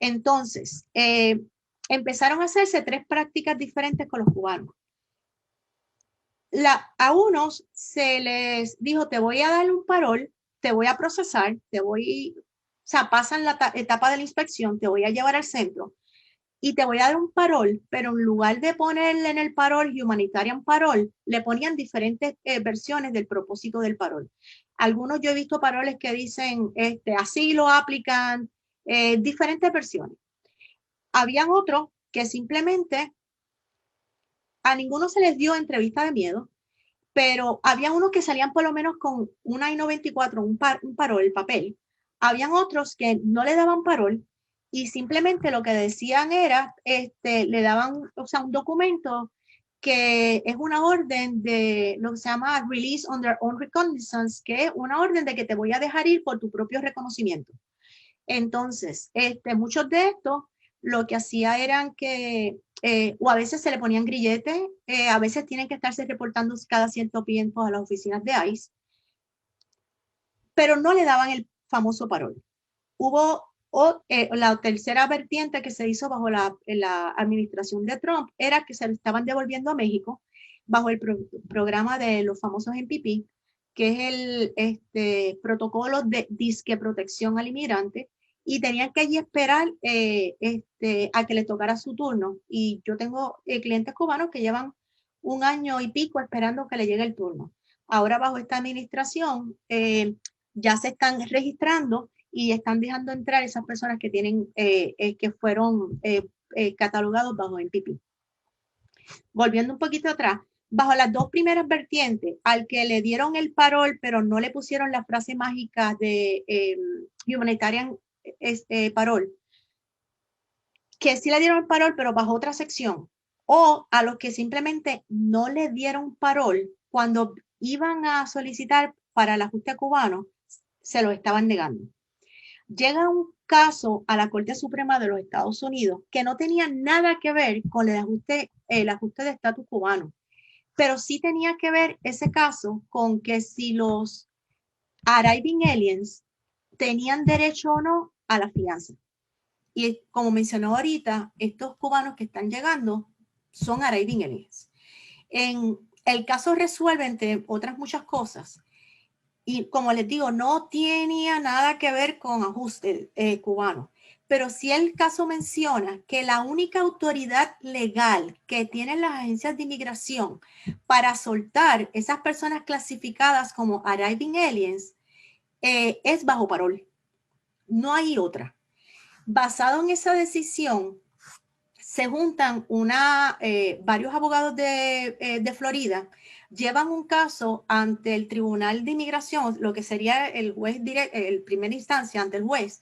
Entonces, empezaron a hacerse 3 prácticas diferentes con los cubanos. A unos se les dijo, te voy a dar un parol, te voy a procesar, o sea, pasan la etapa de la inspección, te voy a llevar al centro y te voy a dar un parol, pero en lugar de ponerle en el parol humanitarian parol, le ponían diferentes versiones del propósito del parol. Algunos yo he visto paroles que dicen asilo aplican, diferentes versiones. Habían otros que simplemente a ninguno se les dio entrevista de miedo, pero había unos que salían por lo menos con una I-94, un parol, el papel. Habían otros que no le daban parol y simplemente lo que decían era, le daban, o sea, un documento que es una orden de lo que se llama Release on their own recognizance, que es una orden de que te voy a dejar ir por tu propio reconocimiento. Entonces, muchos de estos lo que hacía eran que, o a veces se le ponían grilletes, a veces tienen que estarse reportando cada cierto tiempo a las oficinas de ICE, pero no le daban el famoso parol. Hubo la tercera vertiente que se hizo bajo la administración de Trump era que se lo estaban devolviendo a México bajo el programa de los famosos MPP, que es el protocolo de disque protección al inmigrante, y tenían que allí esperar a que le tocara su turno. Y yo tengo clientes cubanos que llevan 1 año y pico esperando que le llegue el turno. Ahora bajo esta administración ya se están registrando y están dejando entrar esas personas que tienen que fueron catalogados bajo MPP. Volviendo un poquito atrás, bajo las 2 primeras vertientes, al que le dieron el parol, pero no le pusieron la frase mágica de humanitarian parol, que sí le dieron el parol, pero bajo otra sección, o a los que simplemente no le dieron parol cuando iban a solicitar para el ajuste cubano, se lo estaban negando. Llega un caso a la Corte Suprema de los Estados Unidos que no tenía nada que ver con el ajuste de estatus cubano, pero sí tenía que ver ese caso con que si los arriving aliens tenían derecho o no a la fianza. Y como mencionó ahorita, estos cubanos que están llegando son arriving aliens. En el caso resuelve, entre otras muchas cosas, y como les digo, no tenía nada que ver con ajuste cubano, pero sí el caso menciona que la única autoridad legal que tienen las agencias de inmigración para soltar esas personas clasificadas como arriving aliens es bajo parol. No hay otra. Basado en esa decisión, se juntan varios abogados de Florida, llevan un caso ante el Tribunal de Inmigración, lo que sería el juez el primera instancia ante el juez,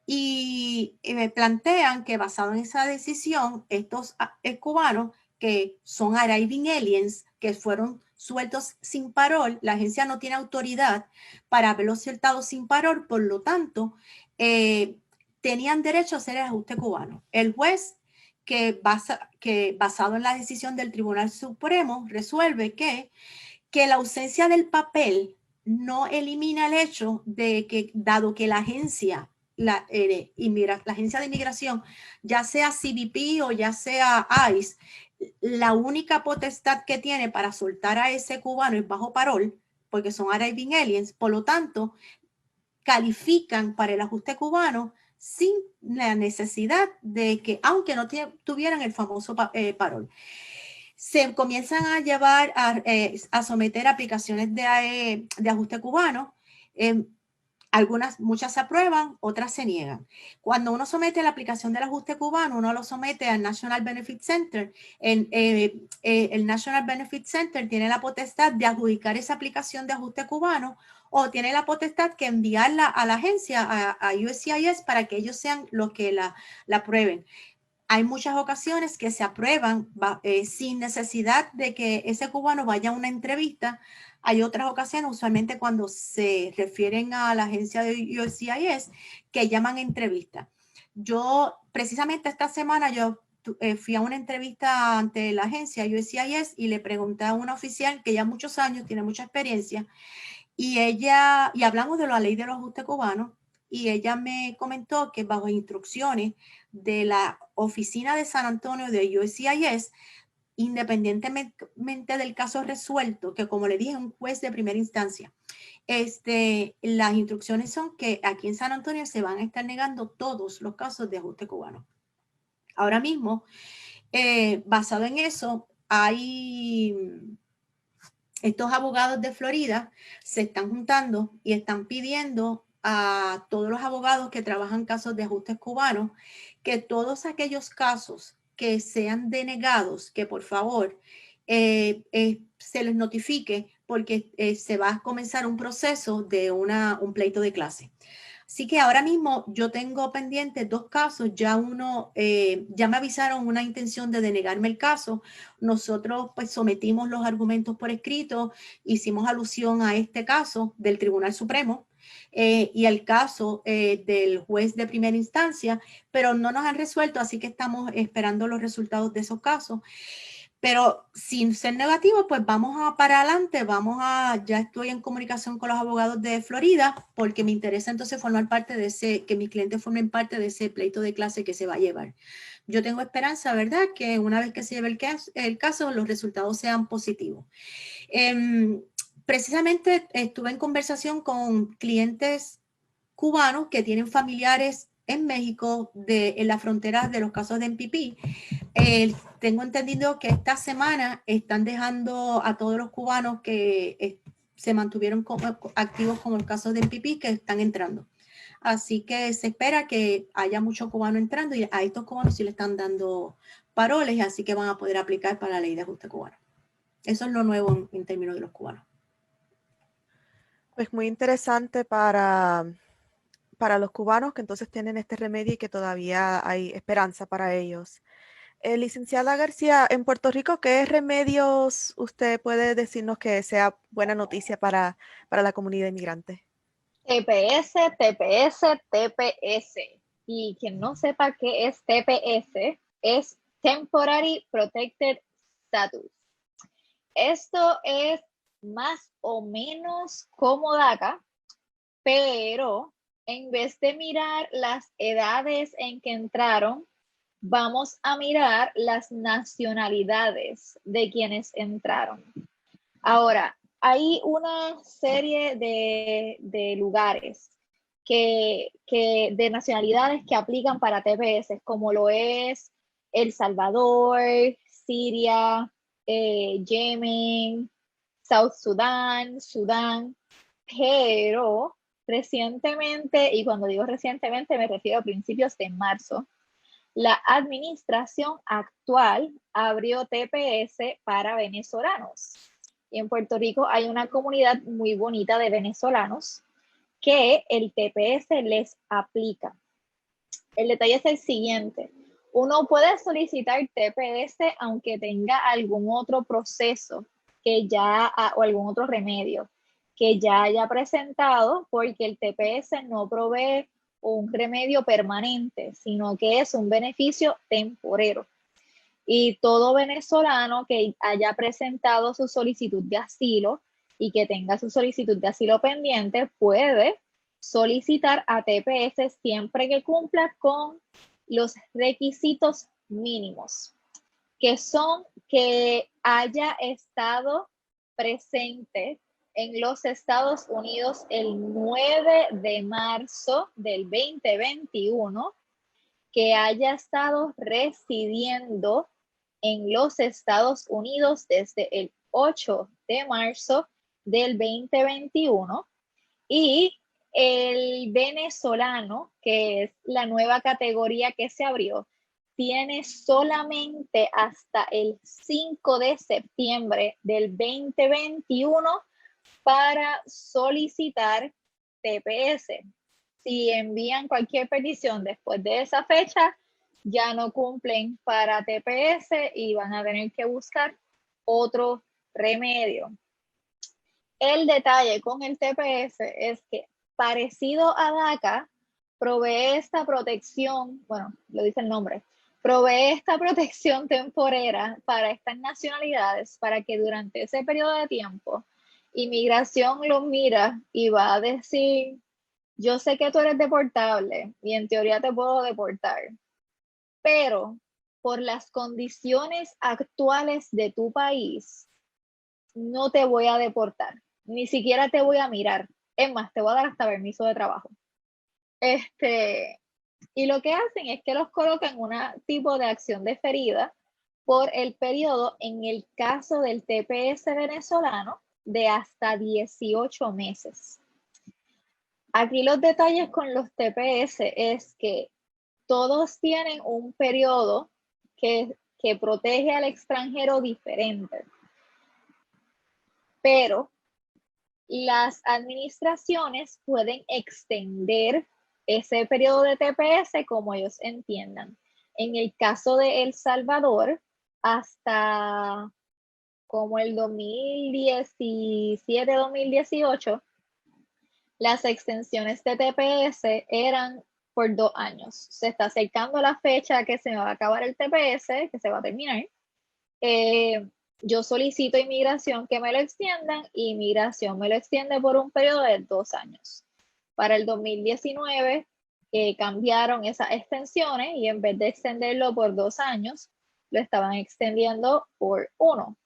y me plantean que basado en esa decisión, estos cubanos que son arriving aliens, que fueron sueltos sin parol, la agencia no tiene autoridad para haberlos soltado sin parol, por lo tanto, tenían derecho a hacer el ajuste cubano. El juez que basado en la decisión del Tribunal Supremo resuelve que la ausencia del papel no elimina el hecho de que, dado que la agencia, la agencia de inmigración, ya sea CBP o ya sea ICE, la única potestad que tiene para soltar a ese cubano es bajo parol, porque son arriving aliens, por lo tanto, califican para el ajuste cubano sin la necesidad de que, aunque no tuvieran el famoso parol. Se comienzan a llevar a someter aplicaciones de ajuste cubano. Muchas se aprueban, otras se niegan. Cuando uno somete la aplicación del ajuste cubano, uno lo somete al National Benefit Center. El National Benefit Center tiene la potestad de adjudicar esa aplicación de ajuste cubano o tiene la potestad que enviarla a la agencia, a USCIS, para que ellos sean los que la aprueben. Hay muchas ocasiones que se aprueban sin necesidad de que ese cubano vaya a una entrevista Hay otras ocasiones, usualmente cuando se refieren a la agencia de USCIS, que llaman entrevista. Yo, precisamente esta semana, fui a una entrevista ante la agencia USCIS y le pregunté a una oficial que ya muchos años, tiene mucha experiencia, y hablamos de la ley de los ajustes cubanos, y ella me comentó que bajo instrucciones de la oficina de San Antonio de USCIS, independientemente del caso resuelto, que como le dije, es un juez de primera instancia, las instrucciones son que aquí en San Antonio se van a estar negando todos los casos de ajuste cubano. Ahora mismo, basado en eso, estos abogados de Florida se están juntando y están pidiendo a todos los abogados que trabajan casos de ajustes cubanos que todos aquellos casos que sean denegados, que por favor se les notifique, porque se va a comenzar un proceso de un pleito de clase. Así que ahora mismo yo tengo pendientes 2 casos, ya me avisaron una intención de denegarme el caso. Nosotros pues sometimos los argumentos por escrito, hicimos alusión a este caso del Tribunal Supremo y al caso del juez de primera instancia, pero no nos han resuelto, así que estamos esperando los resultados de esos casos. Pero sin ser negativo, pues vamos para adelante, ya estoy en comunicación con los abogados de Florida, porque me interesa entonces formar parte que mis clientes formen parte de ese pleito de clase que se va a llevar. Yo tengo esperanza, ¿verdad?, que una vez que se lleve el caso, los resultados sean positivos. Precisamente estuve en conversación con clientes cubanos que tienen familiares en México, en la frontera de los casos de MPP. Tengo entendido que esta semana están dejando a todos los cubanos que se mantuvieron activos con el caso de MPP, que están entrando. Así que se espera que haya muchos cubanos entrando, y a estos cubanos sí le están dando paroles, así que van a poder aplicar para la ley de ajuste cubano. Eso es lo nuevo en términos de los cubanos. Pues muy interesante para los cubanos que entonces tienen este remedio y que todavía hay esperanza para ellos. Licenciada García, en Puerto Rico, ¿qué remedios usted puede decirnos que sea buena noticia para la comunidad inmigrante? TPS, TPS, TPS. Y quien no sepa qué es TPS, es Temporary Protected Status. Esto es más o menos como DACA, pero en vez de mirar las edades en que entraron, vamos a mirar las nacionalidades de quienes entraron. Ahora, hay una serie de lugares de nacionalidades que aplican para TPS, como lo es El Salvador, Siria, Yemen, South Sudán, pero recientemente, y cuando digo recientemente me refiero a principios de marzo, la administración actual abrió TPS para venezolanos. Y en Puerto Rico hay una comunidad muy bonita de venezolanos que el TPS les aplica. El detalle es el siguiente. Uno puede solicitar TPS aunque tenga algún otro proceso o algún otro remedio que ya haya presentado, porque el TPS no provee un remedio permanente, sino que es un beneficio temporero. Y todo venezolano que haya presentado su solicitud de asilo y que tenga su solicitud de asilo pendiente puede solicitar a TPS siempre que cumpla con los requisitos mínimos, que son que haya estado presente en los Estados Unidos el 9 de marzo del 2021, que haya estado residiendo en los Estados Unidos desde el 8 de marzo del 2021, y el venezolano, que es la nueva categoría que se abrió, tiene solamente hasta el 5 de septiembre del 2021 para solicitar TPS. Si envían cualquier petición después de esa fecha, ya no cumplen para TPS y van a tener que buscar otro remedio. El detalle con el TPS es que, parecido a DACA, provee esta protección, bueno, lo dice el nombre, provee esta protección temporera para estas nacionalidades para que durante ese periodo de tiempo inmigración los mira y va a decir, yo sé que tú eres deportable y en teoría te puedo deportar, pero por las condiciones actuales de tu país, no te voy a deportar, ni siquiera te voy a mirar. Es más, te voy a dar hasta permiso de trabajo. Y lo que hacen es que los colocan en un tipo de acción deferida por el periodo, en el caso del TPS venezolano, de hasta 18 meses. Aquí los detalles con los TPS es que todos tienen un periodo que protege al extranjero diferente, pero las administraciones pueden extender ese periodo de TPS como ellos entiendan. En el caso de El Salvador, hasta como el 2017-2018, las extensiones de TPS eran por 2 años. Se está acercando la fecha que se me va a acabar el TPS, que se va a terminar. Yo solicito a inmigración que me lo extiendan y inmigración me lo extiende por un periodo de 2 años. Para el 2019 cambiaron esas extensiones y en vez de extenderlo por 2 años, lo estaban extendiendo por 1.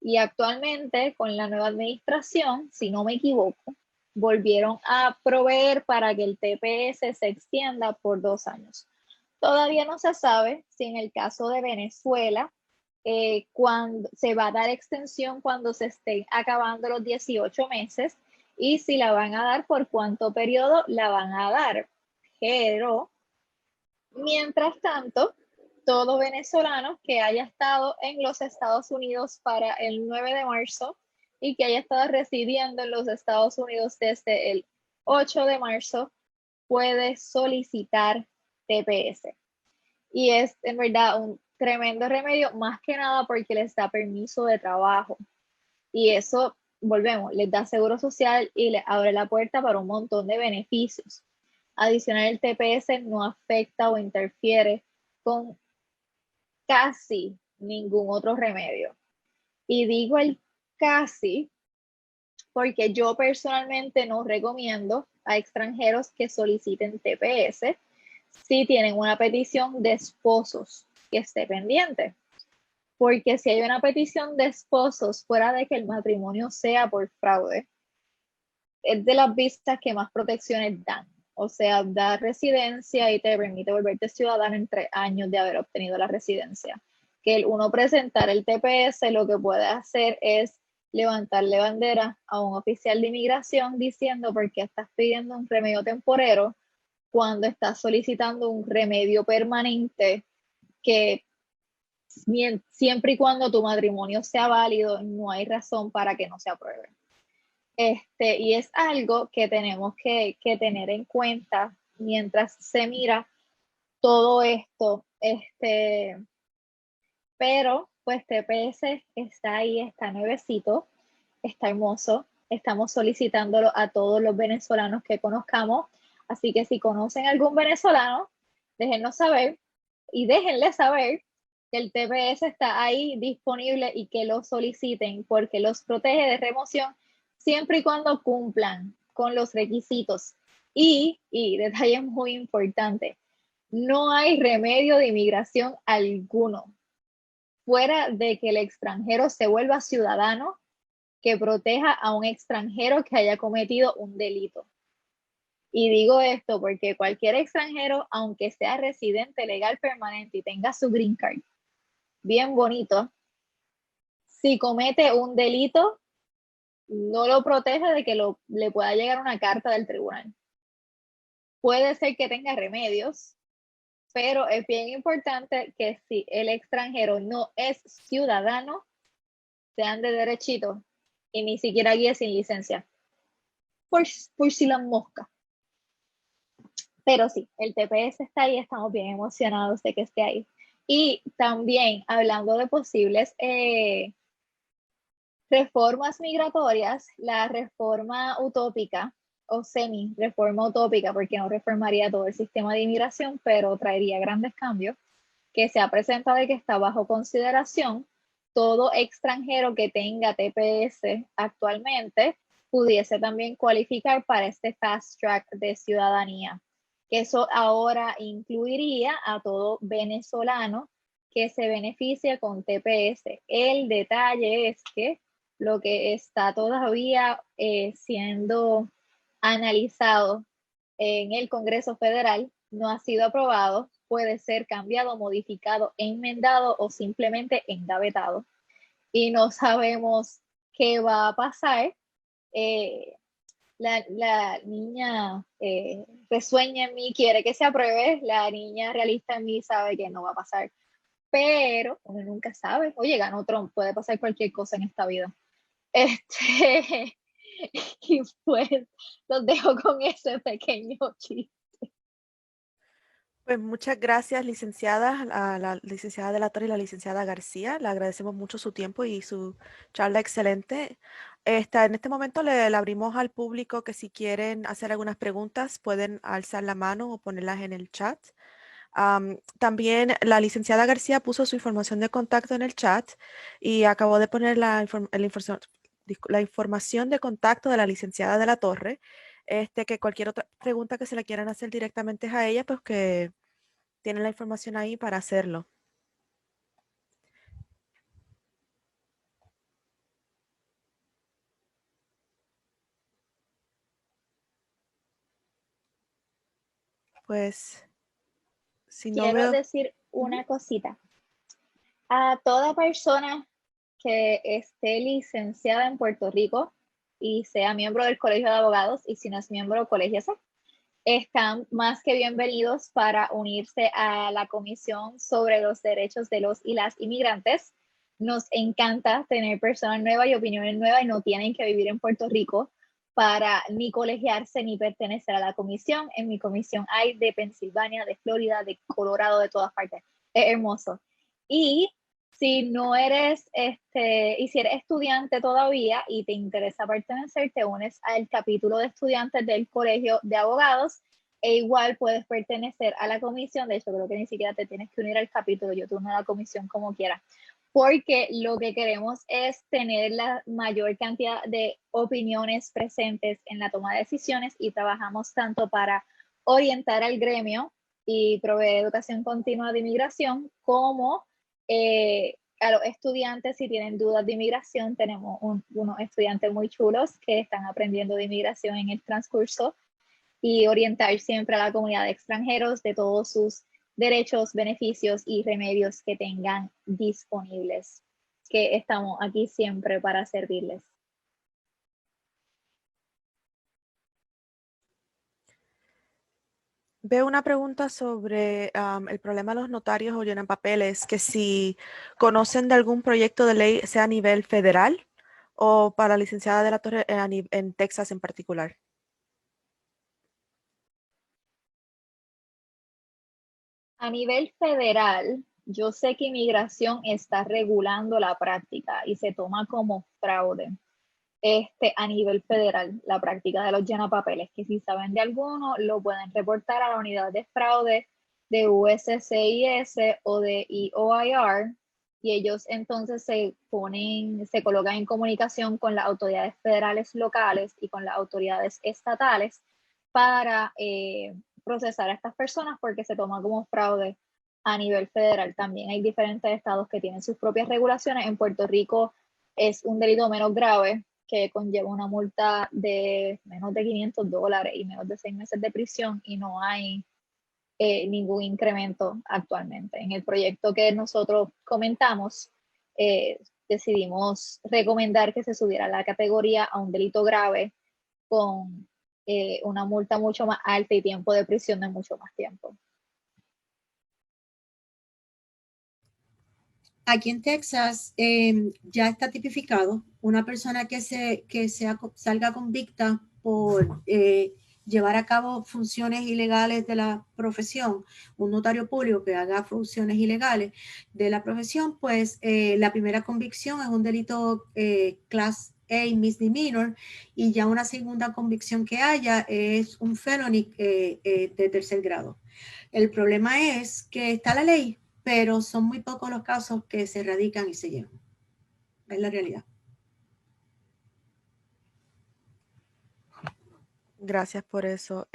Y actualmente con la nueva administración, si no me equivoco, volvieron a proveer para que el TPS se extienda por 2 años. Todavía no se sabe si en el caso de Venezuela, cuando se va a dar extensión cuando se estén acabando los 18 meses y si la van a dar, por cuánto periodo la van a dar. Pero, mientras tanto, todo venezolano que haya estado en los Estados Unidos para el 9 de marzo y que haya estado residiendo en los Estados Unidos desde el 8 de marzo puede solicitar TPS. Y es en verdad un tremendo remedio, más que nada porque les da permiso de trabajo. Y eso, volvemos, les da seguro social y les abre la puerta para un montón de beneficios. Adicional, el TPS no afecta o interfiere con casi ningún otro remedio. Y digo el casi porque yo personalmente no recomiendo a extranjeros que soliciten TPS si tienen una petición de esposos que esté pendiente. Porque si hay una petición de esposos fuera de que el matrimonio sea por fraude, es de las visas que más protecciones dan. O sea, da residencia y te permite volverte ciudadano en 3 años de haber obtenido la residencia. Que el uno presentar el TPS lo que puede hacer es levantarle bandera a un oficial de inmigración diciendo por qué estás pidiendo un remedio temporero cuando estás solicitando un remedio permanente que siempre y cuando tu matrimonio sea válido, no hay razón para que no se apruebe. Y es algo que tenemos que tener en cuenta mientras se mira todo esto. Pero pues TPS está ahí, está nuevecito, está hermoso. Estamos solicitándolo a todos los venezolanos que conozcamos. Así que si conocen algún venezolano, déjennos saber y déjenle saber que el TPS está ahí disponible y que lo soliciten porque los protege de remoción siempre y cuando cumplan con los requisitos. Y detalle muy importante, no hay remedio de inmigración alguno fuera de que el extranjero se vuelva ciudadano que proteja a un extranjero que haya cometido un delito. Y digo esto porque cualquier extranjero, aunque sea residente legal permanente y tenga su green card bien bonito, si comete un delito, no lo protege de que le pueda llegar una carta del tribunal. Puede ser que tenga remedios, pero es bien importante que si el extranjero no es ciudadano, sean de derechito y ni siquiera guíe sin licencia. Por si la mosca. Pero sí, el TPS está ahí, estamos bien emocionados de que esté ahí. Y también, hablando de posibles reformas migratorias, la reforma utópica o semi-reforma utópica, porque no reformaría todo el sistema de inmigración, pero traería grandes cambios, que se ha presentado y que está bajo consideración. Todo extranjero que tenga TPS actualmente pudiese también cualificar para este fast track de ciudadanía, que eso ahora incluiría a todo venezolano que se beneficie con TPS. El detalle es que lo que está todavía siendo analizado en el Congreso Federal no ha sido aprobado, puede ser cambiado, modificado, enmendado o simplemente engavetado. Y no sabemos qué va a pasar. La niña resueña en mí, quiere que se apruebe, la niña realista en mí sabe que no va a pasar, pero uno nunca sabe. Oye, ganó Trump, puede pasar cualquier cosa en esta vida. Y pues los dejo con ese pequeño chiste. Pues muchas gracias, licenciada, a la licenciada de la Torre y la licenciada García. Le agradecemos mucho su tiempo y su charla excelente. En este momento le abrimos al público que si quieren hacer algunas preguntas pueden alzar la mano o ponerlas en el chat. También la licenciada García puso su información de contacto en el chat y acabó de poner la información de contacto de la licenciada de la Torre. Que cualquier otra pregunta que se le quieran hacer directamente a ella, pues que tienen la información ahí para hacerlo. Pues, si no Quiero veo... decir una cosita. A toda persona que esté licenciada en Puerto Rico y sea miembro del Colegio de Abogados, y si no es miembro, colégiese, están más que bienvenidos para unirse a la Comisión sobre los Derechos de los y las Inmigrantes. Nos encanta tener personas nuevas y opiniones nuevas y no tienen que vivir en Puerto Rico para ni colegiarse ni pertenecer a la comisión. En mi comisión hay de Pensilvania, de Florida, de Colorado, de todas partes. Es hermoso. Y si no eres, y si eres estudiante todavía y te interesa pertenecer, te unes al capítulo de estudiantes del Colegio de Abogados e igual puedes pertenecer a la comisión. De hecho, creo que ni siquiera te tienes que unir al capítulo, yo te uno a la comisión como quieras, porque lo que queremos es tener la mayor cantidad de opiniones presentes en la toma de decisiones y trabajamos tanto para orientar al gremio y proveer educación continua de inmigración como a los estudiantes. Si tienen dudas de inmigración, tenemos unos estudiantes muy chulos que están aprendiendo de inmigración en el transcurso, y orientar siempre a la comunidad de extranjeros de todos sus derechos, beneficios y remedios que tengan disponibles, que estamos aquí siempre para servirles. Veo una pregunta sobre el problema de los notarios o llenan papeles, que si conocen de algún proyecto de ley, sea a nivel federal o para la licenciada de la Torre en Texas en particular. A nivel federal, yo sé que inmigración está regulando la práctica y se toma como fraude. A nivel federal, la práctica de los llenapapeles, que si saben de alguno, lo pueden reportar a la unidad de fraude de USCIS o de EOIR, y ellos entonces se colocan en comunicación con las autoridades federales locales y con las autoridades estatales para procesar a estas personas, porque se toma como fraude a nivel federal. También hay diferentes estados que tienen sus propias regulaciones. En Puerto Rico es un delito menos grave, que conlleva una multa de menos de $500 y menos de 6 meses de prisión, y no hay ningún incremento actualmente. En el proyecto que nosotros comentamos, decidimos recomendar que se subiera la categoría a un delito grave con una multa mucho más alta y tiempo de prisión de mucho más tiempo. Aquí en Texas ya está tipificado una persona que salga convicta por llevar a cabo funciones ilegales de la profesión, un notario público que haga funciones ilegales de la profesión, pues la primera convicción es un delito class A misdemeanor, y ya una segunda convicción que haya es un felony de tercer grado. El problema es que está la ley, pero son muy pocos los casos que se radican y se llevan. Es la realidad. Gracias por eso.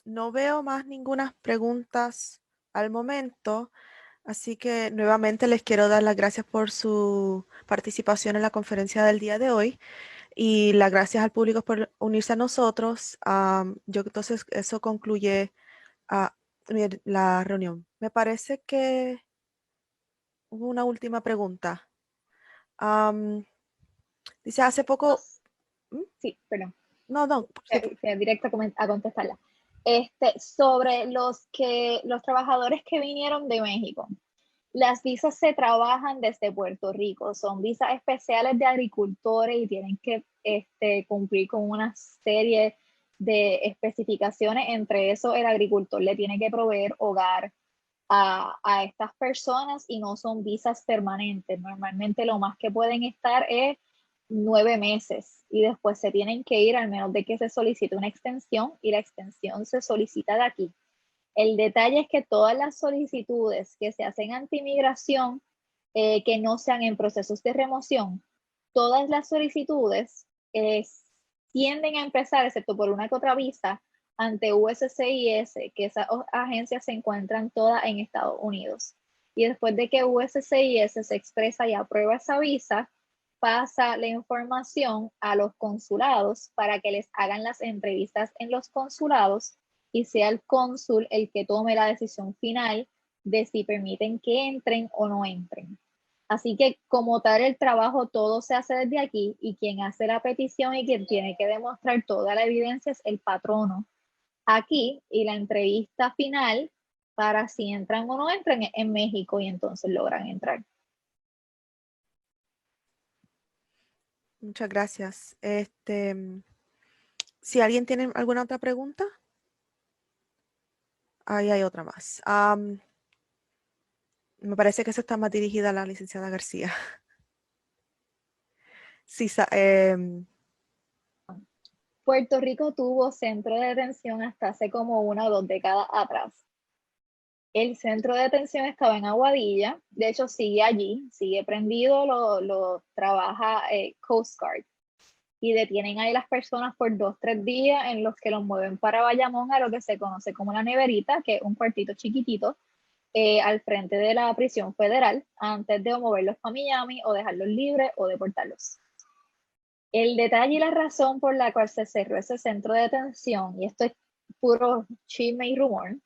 No veo más ninguna preguntas al momento, así que nuevamente les quiero dar las gracias por su participación en la conferencia del día de hoy y las gracias al público por unirse a nosotros. Yo entonces eso concluye la reunión. Me parece que hubo una última pregunta. Dice hace poco. Sí, perdón. No, Directo a contestarla. Sobre los trabajadores que vinieron de México. Las visas se trabajan desde Puerto Rico, son visas especiales de agricultores y tienen que cumplir con una serie de especificaciones. Entre eso, el agricultor le tiene que proveer hogar a estas personas y no son visas permanentes. Normalmente lo más que pueden estar es 9 meses y después se tienen que ir, al menos de que se solicite una extensión, y la extensión se solicita de aquí. El detalle es que todas las solicitudes que se hacen ante inmigración, que no sean en procesos de remoción, todas las solicitudes tienden a empezar, excepto por una que otra visa, ante USCIS, que esas agencias se encuentran todas en Estados Unidos. Y después de que USCIS se expresa y aprueba esa visa, pasa la información a los consulados para que les hagan las entrevistas en los consulados y sea el cónsul el que tome la decisión final de si permiten que entren o no entren. Así que como tal el trabajo todo se hace desde aquí y quien hace la petición y quien tiene que demostrar toda la evidencia es el patrono aquí, y la entrevista final para si entran o no entran en México y entonces logran entrar. Muchas gracias. Si alguien tiene alguna otra pregunta. Ahí hay otra más. Me parece que esa está más dirigida a la licenciada García. Sí, Puerto Rico tuvo centro de detención hasta hace como 1 o 2 décadas atrás. El centro de detención estaba en Aguadilla, de hecho sigue allí, sigue prendido, lo trabaja Coast Guard. Y detienen ahí las personas por 2 o 3 días en los que los mueven para Bayamón, a lo que se conoce como la neverita, que es un cuartito chiquitito al frente de la prisión federal, antes de moverlos para Miami o dejarlos libres o deportarlos. El detalle y la razón por la cual se cerró ese centro de detención, y esto es puro chisme y rumor,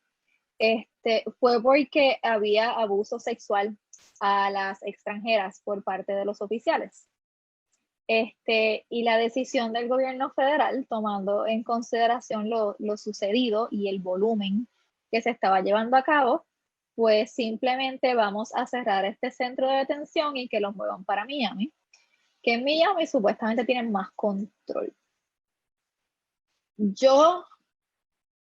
fue porque había abuso sexual a las extranjeras por parte de los oficiales. Y la decisión del gobierno federal, tomando en consideración lo sucedido y el volumen que se estaba llevando a cabo, pues simplemente vamos a cerrar este centro de detención y que los muevan para Miami, que en Miami supuestamente tienen más control. Yo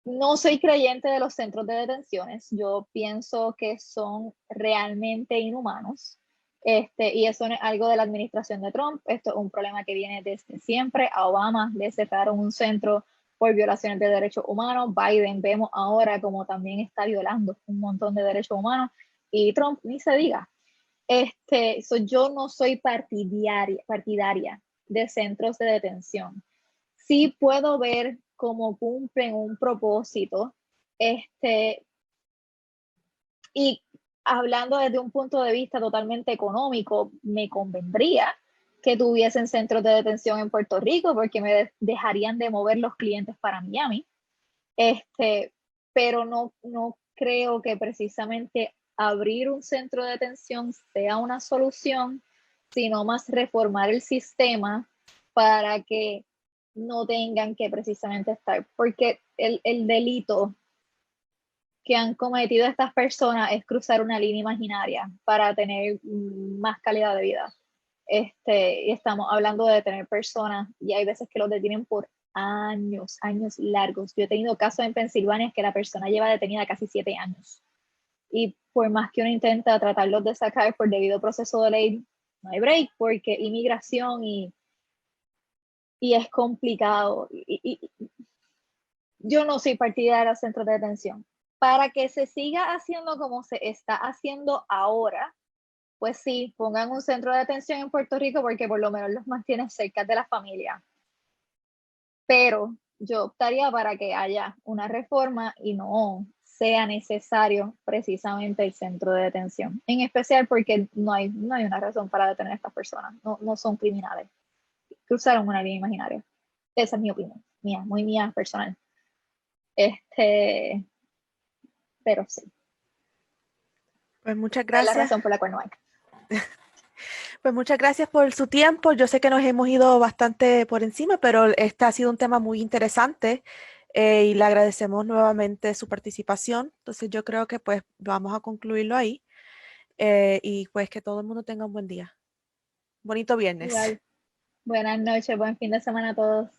no soy creyente de los centros de detenciones. Yo pienso que son realmente inhumanos. Y eso no es algo de la administración de Trump. Esto es un problema que viene desde siempre. A Obama le cerraron un centro por violaciones de derechos humanos. Biden vemos ahora como también está violando un montón de derechos humanos. Y Trump ni se diga. Yo no soy partidaria de centros de detención. Sí puedo ver cómo cumplen un propósito, y hablando desde un punto de vista totalmente económico, me convendría que tuviesen centros de detención en Puerto Rico porque me dejarían de mover los clientes para Miami, pero no creo que precisamente abrir un centro de detención sea una solución, sino más reformar el sistema para que no tengan que precisamente estar, porque el delito que han cometido estas personas es cruzar una línea imaginaria para tener más calidad de vida. Y estamos hablando de detener personas y hay veces que los detienen por años, años largos. Yo he tenido casos en Pensilvania que la persona lleva detenida casi 7 años. Y por más que uno intenta tratarlos de sacar por debido proceso de ley, no hay break, porque inmigración y es complicado. Yo no soy partidaria de los centros de detención. Para que se siga haciendo como se está haciendo ahora, pues sí, pongan un centro de detención en Puerto Rico porque por lo menos los mantienen cerca de la familia. Pero yo optaría para que haya una reforma y no sea necesario precisamente el centro de detención. En especial porque no hay una razón para detener a estas personas. No son criminales. Cruzaron una línea imaginaria. Esa es mi opinión. Mía, muy mía, personal. Pero sí. Pues muchas Es gracias. la razón por la cual no hay. Pues muchas gracias por su tiempo. Yo sé que nos hemos ido bastante por encima, pero este ha sido un tema muy interesante y le agradecemos nuevamente su participación. Entonces yo creo que pues vamos a concluirlo ahí y pues que todo el mundo tenga un buen día. Bonito viernes. Igual. Buenas noches, buen fin de semana a todos.